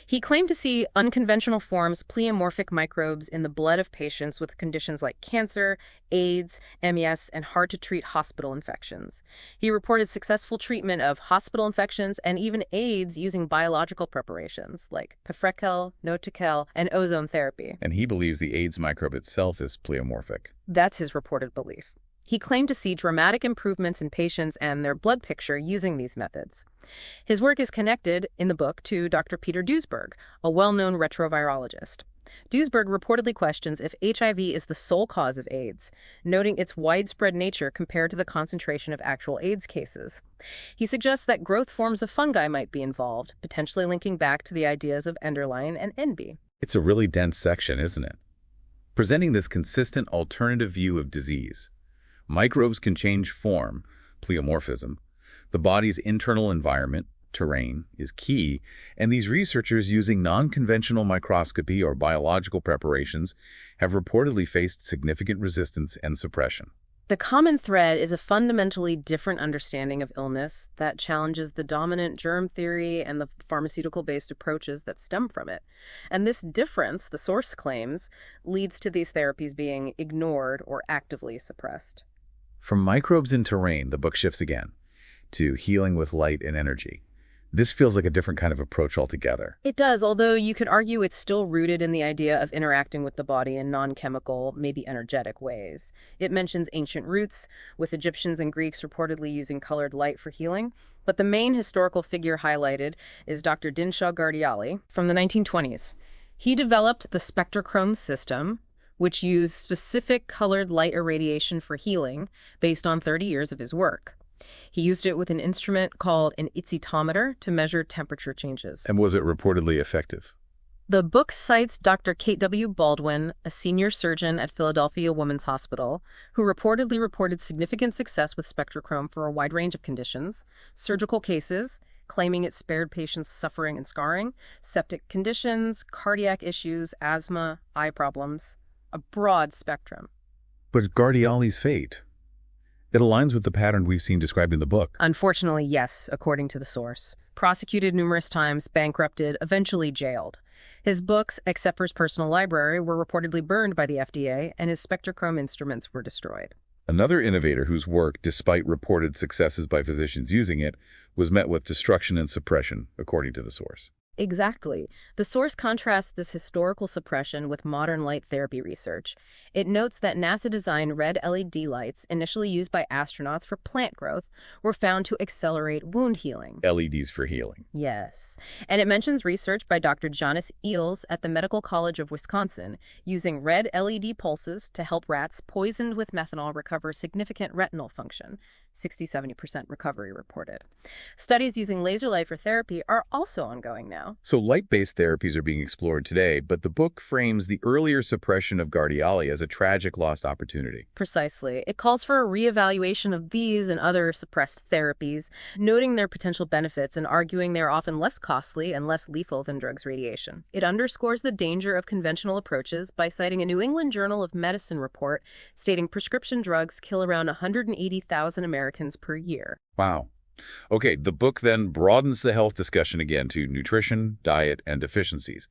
He claimed to see unconventional forms, pleomorphic microbes in the blood of patients with conditions like cancer, AIDS, MES, and hard-to-treat hospital infections. He reported successful treatment of hospital infections and even AIDS using biological preparations like pefrekel, notikel, and ozone therapy. And he believes the AIDS microbe itself is pleomorphic. That's his reported belief. He claimed to see dramatic improvements in patients and their blood picture using these methods. His work is connected, in the book, to Dr. Peter Duesberg, a well-known retrovirologist. Duesberg reportedly questions if HIV is the sole cause of AIDS, noting its widespread nature compared to the concentration of actual AIDS cases. He suggests that growth forms of fungi might be involved, potentially linking back to the ideas of Enderlein and Enby. It's a really dense section, isn't it? presenting this consistent alternative view of disease. Microbes can change form, pleomorphism. The body's internal environment, terrain, is key, and these researchers using non-conventional microscopy or biological preparations have reportedly faced significant resistance and suppression. The common thread is a fundamentally different understanding of illness that challenges the dominant germ theory and the pharmaceutical-based approaches that stem from it. And this difference, the source claims, leads to these therapies being ignored or actively suppressed. From microbes in terrain, the book shifts again to healing with light and energy. This feels like a different kind of approach altogether. It does, although you could argue it's still rooted in the idea of interacting with the body in non-chemical, maybe energetic ways. It mentions ancient roots, with Egyptians and Greeks reportedly using colored light for healing. But the main historical figure highlighted is Dr. Dinshaw Gardiali from the 1920s. He developed the spectrochrome system, which used specific colored light irradiation for healing based on 30 years of his work. He used it with an instrument called an itsitometer to measure temperature changes. And was it reportedly effective? The book cites Dr. Kate W. Baldwin, a senior surgeon at Philadelphia Women's Hospital, who reportedly reported significant success with spectrochrome for a wide range of conditions, surgical cases, claiming it spared patients suffering and scarring, septic conditions, cardiac issues, asthma, eye problems, a broad spectrum. But Gardiali's fate, it aligns with the pattern we've seen described in the book. Unfortunately, yes, according to the source. Prosecuted numerous times, bankrupted, eventually jailed. His books, except for his personal library, were reportedly burned by the FDA, and his spectrochrome instruments were destroyed. Another innovator whose work, despite reported successes by physicians using it, was met with destruction and suppression, according to the source. Exactly. The source contrasts this historical suppression with modern light therapy research. It notes that NASA-designed red LED lights, initially used by astronauts for plant growth, were found to accelerate wound healing. LEDs for healing. Yes. And it mentions research by Dr. Jonas Eels at the Medical College of Wisconsin, using red LED pulses to help rats poisoned with methanol recover significant retinal function. 60–70% recovery reported. Studies using laser light for therapy are also ongoing now. So light-based therapies are being explored today, but the book frames the earlier suppression of Gardiali as a tragic lost opportunity. Precisely. It calls for a reevaluation of these and other suppressed therapies, noting their potential benefits and arguing they are often less costly and less lethal than drugs radiation. It underscores the danger of conventional approaches by citing a New England Journal of Medicine report stating prescription drugs kill around 180,000 Americans per year. Wow. Okay, the book then broadens the health discussion again to nutrition, diet, and deficiencies.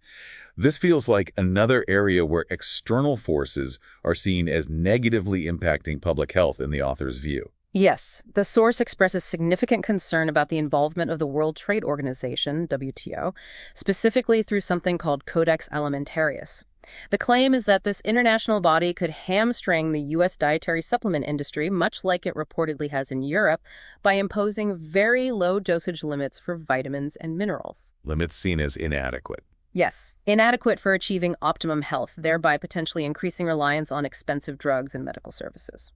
This feels like another area where external forces are seen as negatively impacting public health in the author's view. Yes, the source expresses significant concern about the involvement of the World Trade Organization, WTO, specifically through something called Codex Alimentarius. The claim is that this international body could hamstring the U.S. dietary supplement industry, much like it reportedly has in Europe, by imposing very low dosage limits for vitamins and minerals. Limits seen as inadequate. Yes, inadequate for achieving optimum health, thereby potentially increasing reliance on expensive drugs and medical services.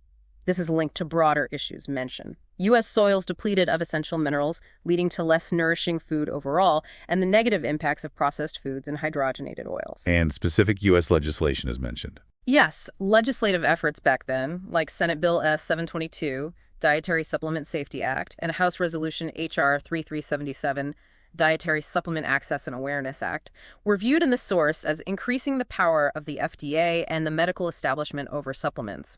This is linked to broader issues mentioned. U.S. soils depleted of essential minerals, leading to less nourishing food overall, and the negative impacts of processed foods and hydrogenated oils. And specific U.S. legislation is mentioned. Yes, legislative efforts back then, like Senate Bill S. 722, Dietary Supplement Safety Act, and House Resolution H.R. 3377, Dietary Supplement Access and Awareness Act, were viewed in the source as increasing the power of the FDA and the medical establishment over supplements.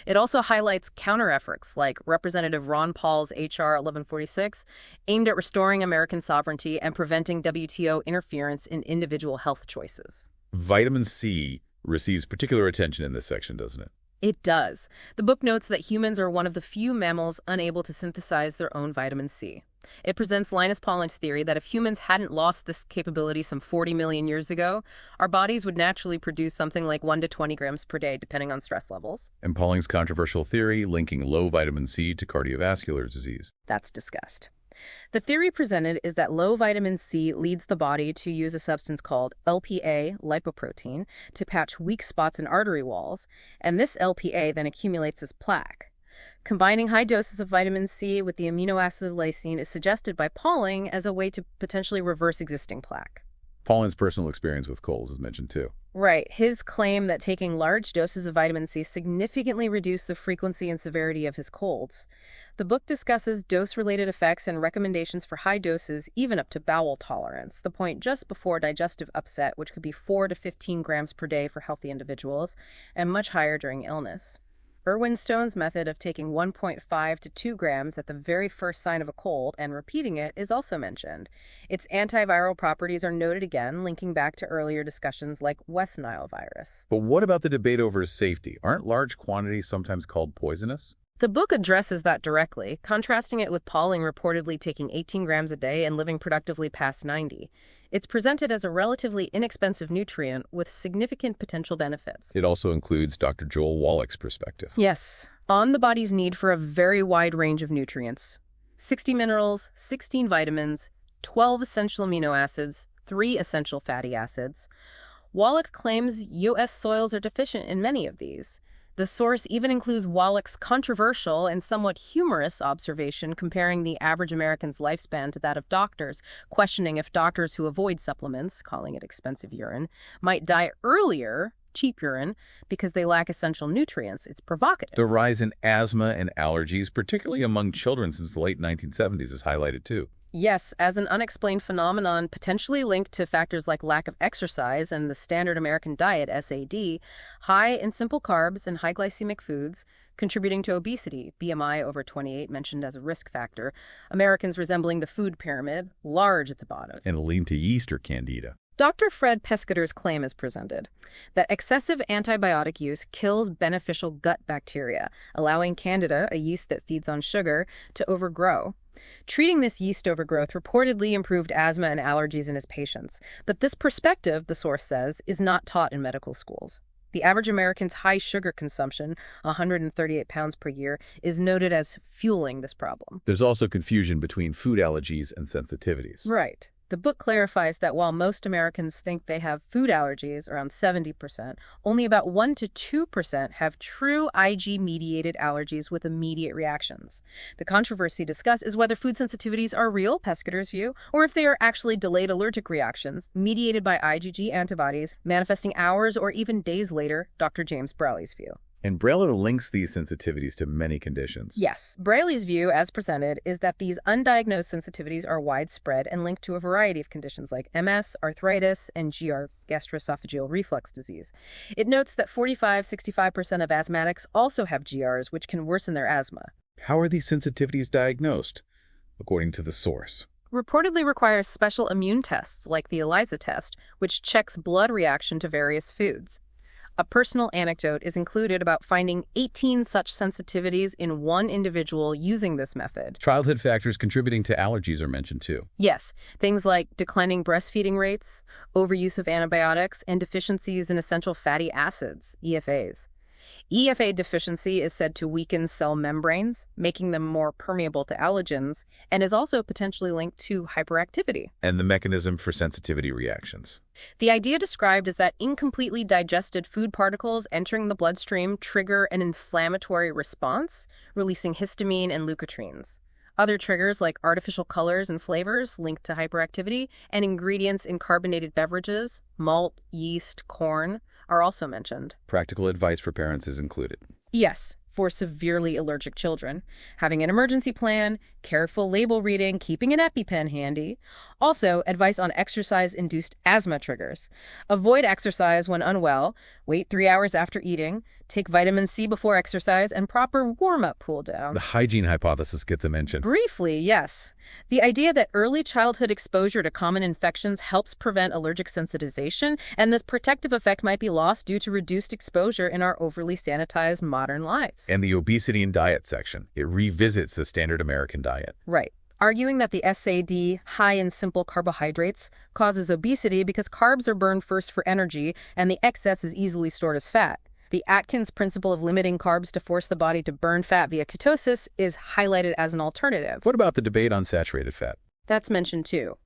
It also highlights counter-efforts like Representative Ron Paul's H.R. 1146, aimed at restoring American sovereignty and preventing WTO interference in individual health choices. Vitamin C receives particular attention in this section, doesn't it? It does. The book notes that humans are one of the few mammals unable to synthesize their own vitamin C. It presents Linus Pauling's theory that if humans hadn't lost this capability some 40 million years ago, our bodies would naturally produce something like 1 to 20 grams per day, depending on stress levels. And Pauling's controversial theory linking low vitamin C to cardiovascular disease. That's discussed. The theory presented is that low vitamin C leads the body to use a substance called LPA, lipoprotein, to patch weak spots in artery walls, and this LPA then accumulates as plaque. Combining high doses of vitamin C with the amino acid lysine is suggested by Pauling as a way to potentially reverse existing plaque. Pauline's personal experience with colds is mentioned too. Right. His claim that taking large doses of vitamin C significantly reduced the frequency and severity of his colds. The book discusses dose-related effects and recommendations for high doses, even up to bowel tolerance, the point just before digestive upset, which could be 4 to 15 grams per day for healthy individuals, and much higher during illness. Irwin Stone's method of taking 1.5 to 2 grams at the very first sign of a cold and repeating it is also mentioned. Its antiviral properties are noted again, linking back to earlier discussions like West Nile virus. But what about the debate over safety? Aren't large quantities sometimes called poisonous? The book addresses that directly, contrasting it with Pauling reportedly taking 18 grams a day and living productively past 90. It's presented as a relatively inexpensive nutrient with significant potential benefits. It also includes Dr. Joel Wallach's perspective. Yes, on the body's need for a very wide range of nutrients. 60 minerals, 16 vitamins, 12 essential amino acids, 3 essential fatty acids. Wallach claims U.S. soils are deficient in many of these. The source even includes Wallach's controversial and somewhat humorous observation comparing the average American's lifespan to that of doctors, questioning if doctors who avoid supplements, calling it expensive urine, might die earlier, cheap urine, because they lack essential nutrients. It's provocative. The rise in asthma and allergies, particularly among children since the late 1970s, is highlighted too. Yes, as an unexplained phenomenon potentially linked to factors like lack of exercise and the standard American diet, SAD, high in simple carbs and high glycemic foods, contributing to obesity, BMI over 28 mentioned as a risk factor, Americans resembling the food pyramid, large at the bottom. And lean to yeast or candida. Dr. Fred Pescator's claim is presented that excessive antibiotic use kills beneficial gut bacteria, allowing candida, a yeast that feeds on sugar, to overgrow. Treating this yeast overgrowth reportedly improved asthma and allergies in his patients. But this perspective, the source says, is not taught in medical schools. The average American's high sugar consumption, 138 pounds per year, is noted as fueling this problem. There's also confusion between food allergies and sensitivities. Right. The book clarifies that while most Americans think they have food allergies, around 70%, only about 1 to 2% have true Ig-mediated allergies with immediate reactions. The controversy discussed is whether food sensitivities are real, Pescator's view, or if they are actually delayed allergic reactions mediated by IgG antibodies manifesting hours or even days later, Dr. James Braley's view. And Braley links these sensitivities to many conditions. Yes. Braley's view, as presented, is that these undiagnosed sensitivities are widespread and linked to a variety of conditions like MS, arthritis, and GR, gastroesophageal reflux disease. It notes that 45–65% of asthmatics also have GRs, which can worsen their asthma. How are these sensitivities diagnosed, according to the source? Reportedly requires special immune tests, like the ELISA test, which checks blood reaction to various foods. A personal anecdote is included about finding 18 such sensitivities in one individual using this method. Childhood factors contributing to allergies are mentioned too. Yes, things like declining breastfeeding rates, overuse of antibiotics, and deficiencies in essential fatty acids, EFAs. EFA deficiency is said to weaken cell membranes, making them more permeable to allergens, and is also potentially linked to hyperactivity. And the mechanism for sensitivity reactions. The idea described is that incompletely digested food particles entering the bloodstream trigger an inflammatory response, releasing histamine and leukotrienes. Other triggers like artificial colors and flavors linked to hyperactivity, and ingredients in carbonated beverages, malt, yeast, corn, are also mentioned. Practical advice for parents is included. Yes, for severely allergic children. Having an emergency plan, careful label reading, keeping an EpiPen handy. Also, advice on exercise-induced asthma triggers. Avoid exercise when unwell, wait 3 hours after eating, take vitamin C before exercise, and proper warm-up cool-down. The hygiene hypothesis gets a mention. Briefly, yes. The idea that early childhood exposure to common infections helps prevent allergic sensitization, and this protective effect might be lost due to reduced exposure in our overly sanitized modern lives. And the obesity and diet section. It revisits the standard American diet. Right. Arguing that the SAD, high in simple carbohydrates, causes obesity because carbs are burned first for energy and the excess is easily stored as fat. The Atkins principle of limiting carbs to force the body to burn fat via ketosis is highlighted as an alternative. What about the debate on saturated fat? That's mentioned too.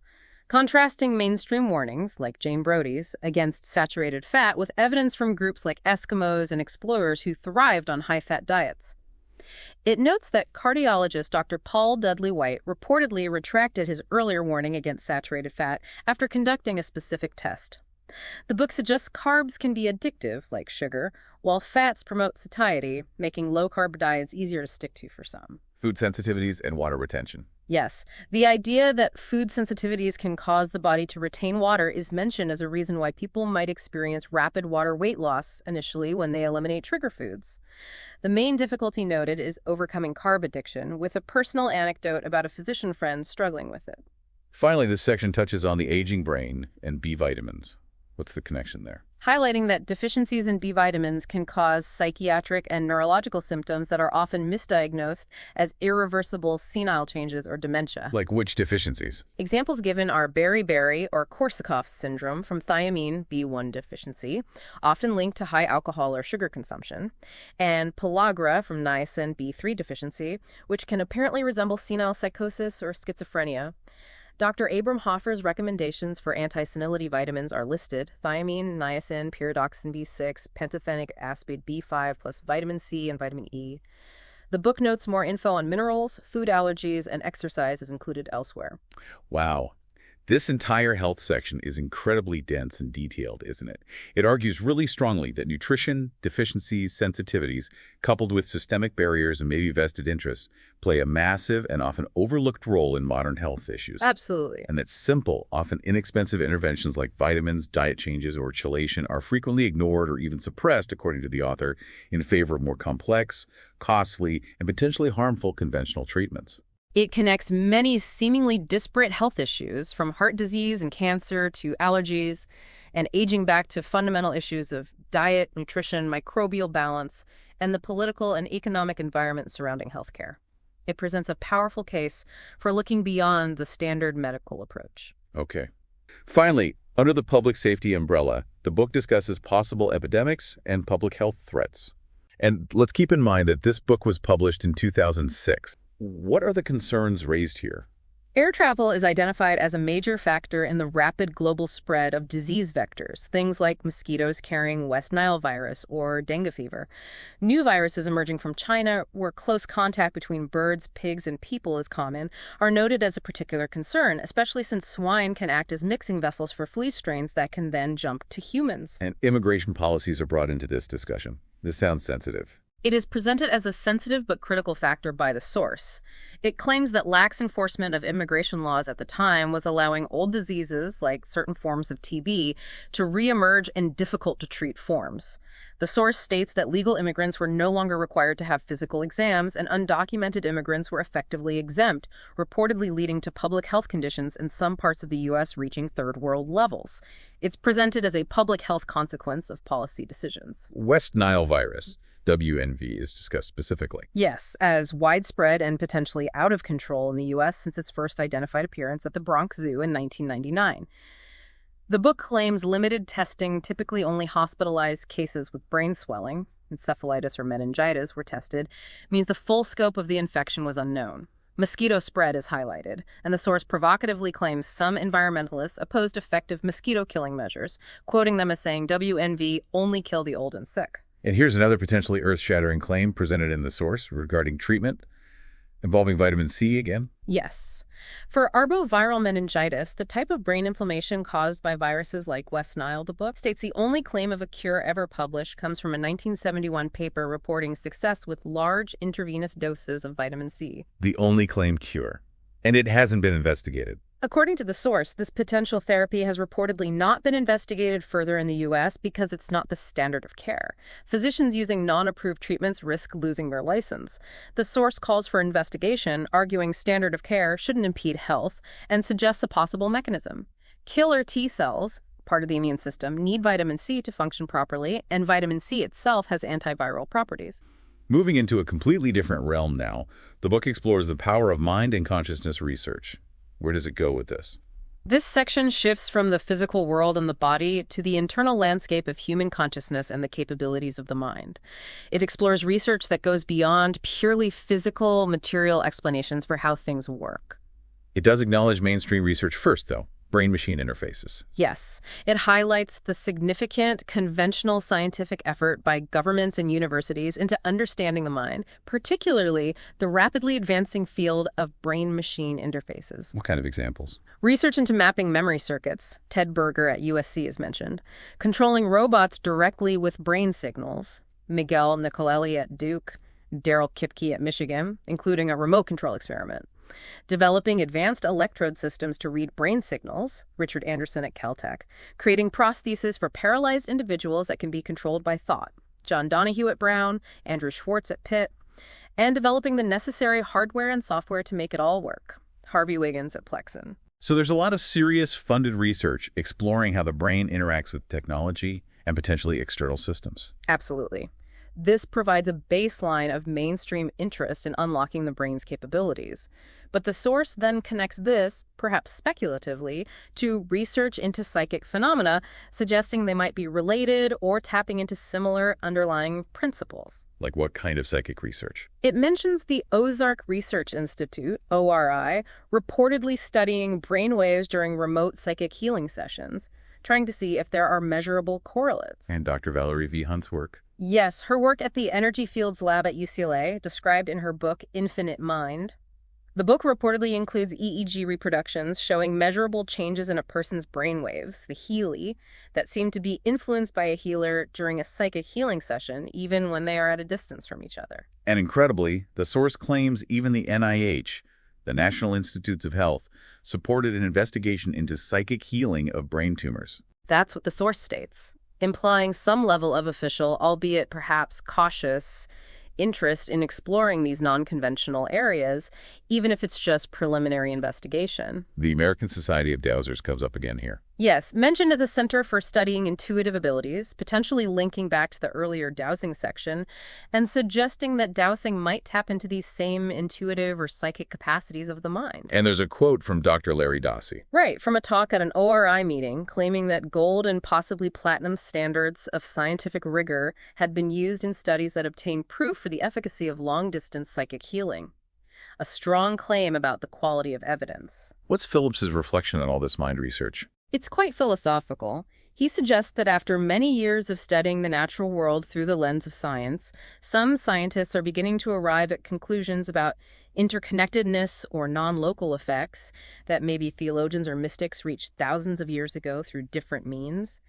Contrasting mainstream warnings, like Jane Brody's, against saturated fat with evidence from groups like Eskimos and explorers who thrived on high-fat diets. It notes that cardiologist Dr. Paul Dudley White reportedly retracted his earlier warning against saturated fat after conducting a specific test. The book suggests carbs can be addictive, like sugar, while fats promote satiety, making low-carb diets easier to stick to for some. Food sensitivities and water retention. Yes, the idea that food sensitivities can cause the body to retain water is mentioned as a reason why people might experience rapid water weight loss initially when they eliminate trigger foods. The main difficulty noted is overcoming carb addiction, with a personal anecdote about a physician friend struggling with it. Finally, this section touches on the aging brain and B vitamins. What's the connection there? Highlighting that deficiencies in B vitamins can cause psychiatric and neurological symptoms that are often misdiagnosed as irreversible senile changes or dementia. Like which deficiencies? Examples given are beriberi or Korsakoff syndrome from thiamine B1 deficiency, often linked to high alcohol or sugar consumption, and pellagra from niacin B3 deficiency, which can apparently resemble senile psychosis or schizophrenia. Dr. Abram Hoffer's recommendations for anti-senility vitamins are listed: thiamine, niacin, pyridoxine B6, pantothenic aspartate B5 plus vitamin C and vitamin E. The book notes more info on minerals, food allergies, and exercise is included elsewhere. Wow. This entire health section is incredibly dense and detailed, isn't it? It argues really strongly that nutrition, deficiencies, sensitivities, coupled with systemic barriers and maybe vested interests, play a massive and often overlooked role in modern health issues. Absolutely. And that simple, often inexpensive interventions like vitamins, diet changes, or chelation are frequently ignored or even suppressed, according to the author, in favor of more complex, costly, and potentially harmful conventional treatments. It connects many seemingly disparate health issues, from heart disease and cancer to allergies and aging, back to fundamental issues of diet, nutrition, microbial balance, and the political and economic environment surrounding healthcare. It presents a powerful case for looking beyond the standard medical approach. Okay. Finally, under the public safety umbrella, the book discusses possible epidemics and public health threats. And let's keep in mind that this book was published in 2006. What are the concerns raised here? Air travel is identified as a major factor in the rapid global spread of disease vectors, things like mosquitoes carrying West Nile virus or dengue fever. New viruses emerging from China, where close contact between birds, pigs, and people is common, are noted as a particular concern, especially since swine can act as mixing vessels for flea strains that can then jump to humans. And immigration policies are brought into this discussion. This sounds sensitive. It is presented as a sensitive but critical factor by the source. It claims that lax enforcement of immigration laws at the time was allowing old diseases, like certain forms of TB, to reemerge in difficult-to-treat forms. The source states that legal immigrants were no longer required to have physical exams, and undocumented immigrants were effectively exempt, reportedly leading to public health conditions in some parts of the U.S. reaching third-world levels. It's presented as a public health consequence of policy decisions. West Nile virus, WNV, is discussed specifically. Yes, as widespread and potentially out of control in the U.S. since its first identified appearance at the Bronx Zoo in 1999. The book claims limited testing, typically only hospitalized cases with brain swelling, encephalitis or meningitis were tested, means the full scope of the infection was unknown. Mosquito spread is highlighted, and the source provocatively claims some environmentalists opposed effective mosquito-killing measures, quoting them as saying WNV only kill the old and sick. And here's another potentially earth-shattering claim presented in the source regarding treatment involving vitamin C again. Yes. For arboviral meningitis, the type of brain inflammation caused by viruses like West Nile, the book states the only claim of a cure ever published comes from a 1971 paper reporting success with large intravenous doses of vitamin C. The only claimed cure. And it hasn't been investigated. According to the source, this potential therapy has reportedly not been investigated further in the U.S. because it's not the standard of care. Physicians using non-approved treatments risk losing their license. The source calls for investigation, arguing standard of care shouldn't impede health, and suggests a possible mechanism. Killer T cells, part of the immune system, need vitamin C to function properly, and vitamin C itself has antiviral properties. Moving into a completely different realm now, the book explores the power of mind and consciousness research. Where does it go with this? This section shifts from the physical world and the body to the internal landscape of human consciousness and the capabilities of the mind. It explores research that goes beyond purely physical, material explanations for how things work. It does acknowledge mainstream research first, though. brain-machine interfaces. Yes, it highlights the significant conventional scientific effort by governments and universities into understanding the mind, particularly the rapidly advancing field of brain-machine interfaces. What kind of examples? Research into mapping memory circuits, Ted Berger at USC is mentioned, controlling robots directly with brain signals, Miguel Nicolelli at Duke, Daryl Kipke at Michigan, including a remote control experiment. Developing advanced electrode systems to read brain signals, Richard Anderson at Caltech. Creating prostheses for paralyzed individuals that can be controlled by thought, John Donahue at Brown, Andrew Schwartz at Pitt. And developing the necessary hardware and software to make it all work, Harvey Wiggins at Plexen. So there's a lot of serious funded research exploring how the brain interacts with technology and potentially external systems. Absolutely. This provides a baseline of mainstream interest in unlocking the brain's capabilities. But the source then connects this, perhaps speculatively, to research into psychic phenomena, suggesting they might be related or tapping into similar underlying principles. Like what kind of psychic research? It mentions the Ozark Research Institute, ORI, reportedly studying brainwaves during remote psychic healing sessions, trying to see if there are measurable correlates. And Dr. Valerie V. Hunt's work. Yes, her work at the Energy Fields Lab at UCLA, described in her book Infinite Mind. The book reportedly includes EEG reproductions showing measurable changes in a person's brainwaves, the Healy, that seem to be influenced by a healer during a psychic healing session, even when they are at a distance from each other. And incredibly, the source claims even the NIH, the National Institutes of Health, supported an investigation into psychic healing of brain tumors. That's what the source states, implying some level of official, albeit perhaps cautious, interest in exploring these non-conventional areas, even if it's just preliminary investigation. The American Society of Dowsers comes up again here. Yes, mentioned as a center for studying intuitive abilities, potentially linking back to the earlier dowsing section, and suggesting that dowsing might tap into these same intuitive or psychic capacities of the mind. And there's a quote from Dr. Larry Dossey. Right, from a talk at an ORI meeting claiming that gold and possibly platinum standards of scientific rigor had been used in studies that obtained proof for the efficacy of long-distance psychic healing. A strong claim about the quality of evidence. What's Phillips's reflection on all this mind research? It's quite philosophical. He suggests that after many years of studying the natural world through the lens of science, some scientists are beginning to arrive at conclusions about interconnectedness or non-local effects that maybe theologians or mystics reached thousands of years ago through different means.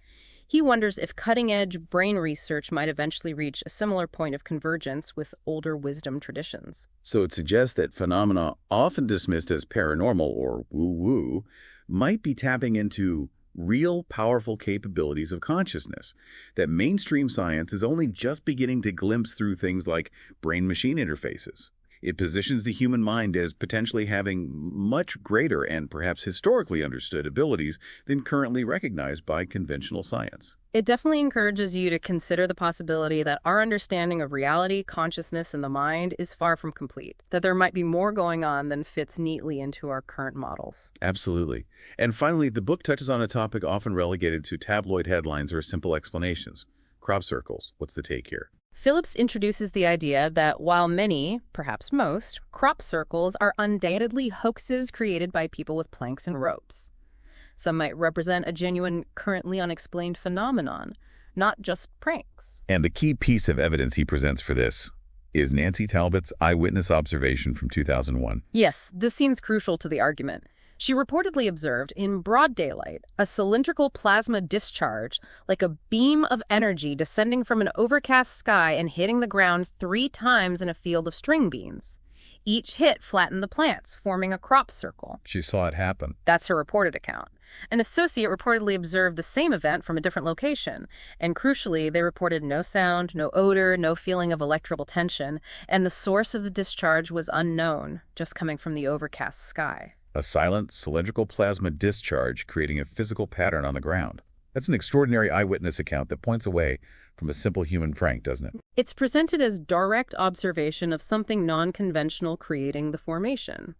He wonders if cutting-edge brain research might eventually reach a similar point of convergence with older wisdom traditions. So it suggests that phenomena often dismissed as paranormal or woo-woo might be tapping into real, powerful capabilities of consciousness, that mainstream science is only just beginning to glimpse through things like brain-machine interfaces. It positions the human mind as potentially having much greater and perhaps historically understood abilities than currently recognized by conventional science. It definitely encourages you to consider the possibility that our understanding of reality, consciousness, and the mind is far from complete, that there might be more going on than fits neatly into our current models. Absolutely. And finally, the book touches on a topic often relegated to tabloid headlines or simple explanations. Crop circles. What's the take here? Phillips introduces the idea that while many, perhaps most, crop circles are undoubtedly hoaxes created by people with planks and ropes. Some might represent a genuine, currently unexplained phenomenon, not just pranks. And the key piece of evidence he presents for this is Nancy Talbot's eyewitness observation from 2001. Yes, this seems crucial to the argument. She reportedly observed, in broad daylight, a cylindrical plasma discharge, like a beam of energy descending from an overcast sky and hitting the ground 3 times in a field of string beans. Each hit flattened the plants, forming a crop circle. She saw it happen. That's her reported account. An associate reportedly observed the same event from a different location, and crucially, they reported no sound, no odor, no feeling of electrical tension, and the source of the discharge was unknown, just coming from the overcast sky. A silent, cylindrical plasma discharge creating a physical pattern on the ground. That's an extraordinary eyewitness account that points away from a simple human prank, doesn't it? It's presented as direct observation of something non-conventional creating the formation.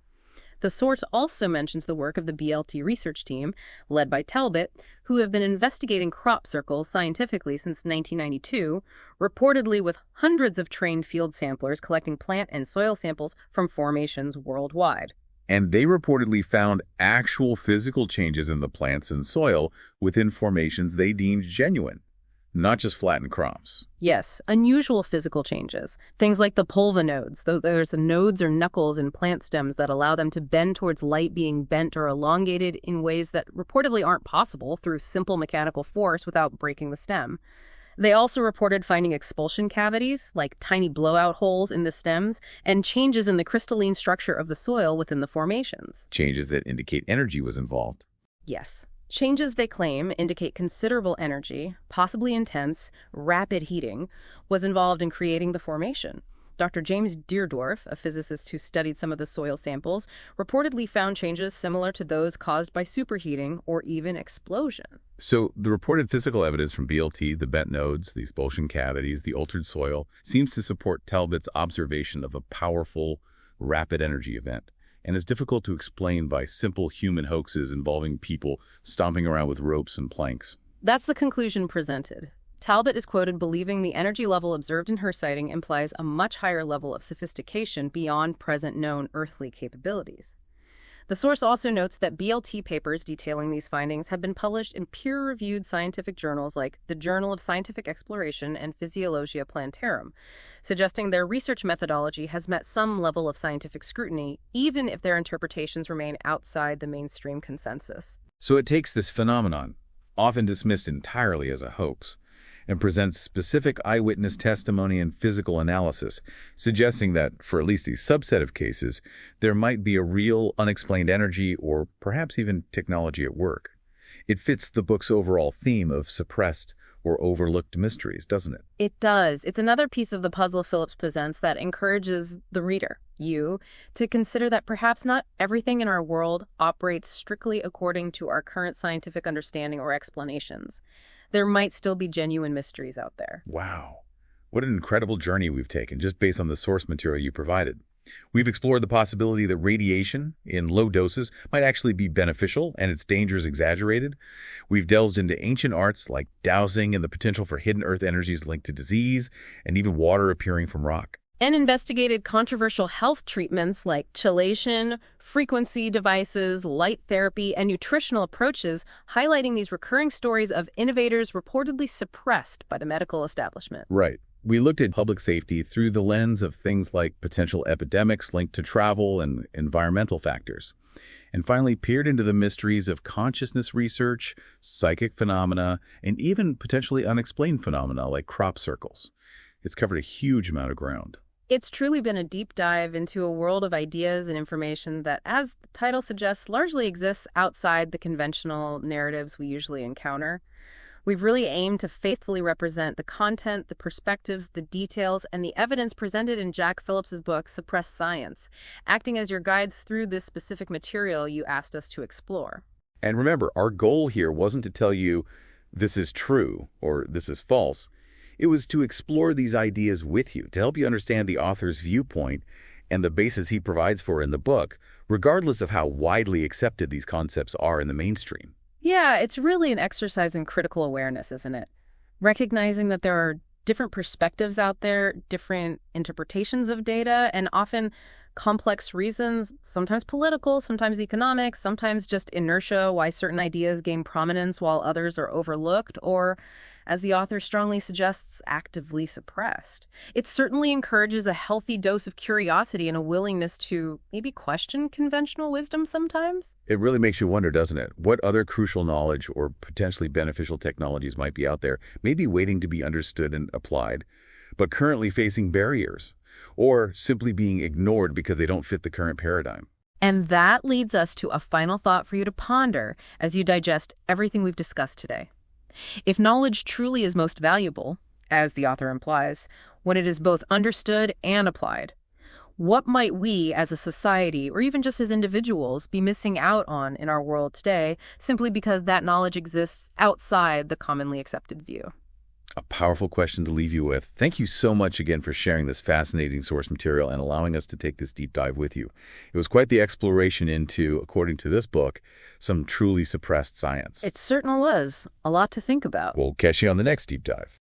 The source also mentions the work of the BLT research team, led by Talbot, who have been investigating crop circles scientifically since 1992, reportedly with hundreds of trained field samplers collecting plant and soil samples from formations worldwide. And they reportedly found actual physical changes in the plants and soil within formations they deemed genuine, not just flattened crops. Yes, unusual physical changes. Things like the pulvinodes. There's the nodes or knuckles in plant stems that allow them to bend towards light being bent or elongated in ways that reportedly aren't possible through simple mechanical force without breaking the stem. They also reported finding expulsion cavities, like tiny blowout holes in the stems, and changes in the crystalline structure of the soil within the formations. Changes that indicate energy was involved. Yes. Changes, they claim, indicate considerable energy, possibly intense, rapid heating, was involved in creating the formation. Dr. James Deardorff, a physicist who studied some of the soil samples, reportedly found changes similar to those caused by superheating or even explosion. So the reported physical evidence from BLT, the bent nodes, the expulsion cavities, the altered soil, seems to support Talbot's observation of a powerful, rapid energy event, and is difficult to explain by simple human hoaxes involving people stomping around with ropes and planks. That's the conclusion presented. Talbot is quoted believing the energy level observed in her sighting implies a much higher level of sophistication beyond present known earthly capabilities. The source also notes that BLT papers detailing these findings have been published in peer-reviewed scientific journals like the Journal of Scientific Exploration and Physiologia Plantarum, suggesting their research methodology has met some level of scientific scrutiny, even if their interpretations remain outside the mainstream consensus. So it takes this phenomenon, often dismissed entirely as a hoax, and presents specific eyewitness testimony and physical analysis, suggesting that, for at least a subset of cases, there might be a real unexplained energy or perhaps even technology at work. It fits the book's overall theme of suppressed or overlooked mysteries, doesn't it? It does. It's another piece of the puzzle Phillips presents that encourages the reader, you, to consider that perhaps not everything in our world operates strictly according to our current scientific understanding or explanations. There might still be genuine mysteries out there. Wow. What an incredible journey we've taken just based on the source material you provided. We've explored the possibility that radiation in low doses might actually be beneficial and its dangers exaggerated. We've delved into ancient arts like dowsing and the potential for hidden earth energies linked to disease and even water appearing from rock. And investigated controversial health treatments like chelation, frequency devices, light therapy, and nutritional approaches, highlighting these recurring stories of innovators reportedly suppressed by the medical establishment. Right. We looked at public safety through the lens of things like potential epidemics linked to travel and environmental factors, and finally peered into the mysteries of consciousness research, psychic phenomena, and even potentially unexplained phenomena like crop circles. It's covered a huge amount of ground. It's truly been a deep dive into a world of ideas and information that, as the title suggests, largely exists outside the conventional narratives we usually encounter. We've really aimed to faithfully represent the content, the perspectives, the details, and the evidence presented in Jack Phillips's book, Suppressed Science, acting as your guides through this specific material you asked us to explore. And remember, our goal here wasn't to tell you this is true or this is false. It was to explore these ideas with you, to help you understand the author's viewpoint and the basis he provides for in the book, regardless of how widely accepted these concepts are in the mainstream. Yeah, it's really an exercise in critical awareness, isn't it? Recognizing that there are different perspectives out there, different interpretations of data, and often complex reasons, sometimes political, sometimes economic, sometimes just inertia, why certain ideas gain prominence while others are overlooked, or, as the author strongly suggests, actively suppressed. It certainly encourages a healthy dose of curiosity and a willingness to maybe question conventional wisdom sometimes. It really makes you wonder, doesn't it? What other crucial knowledge or potentially beneficial technologies might be out there, maybe waiting to be understood and applied, but currently facing barriers, or simply being ignored because they don't fit the current paradigm. And that leads us to a final thought for you to ponder as you digest everything we've discussed today. If knowledge truly is most valuable, as the author implies, when it is both understood and applied, what might we as a society, or even just as individuals, be missing out on in our world today simply because that knowledge exists outside the commonly accepted view? A powerful question to leave you with. Thank you so much again for sharing this fascinating source material and allowing us to take this deep dive with you. It was quite the exploration into, according to this book, some truly suppressed science. It certainly was. A lot to think about. We'll catch you on the next deep dive.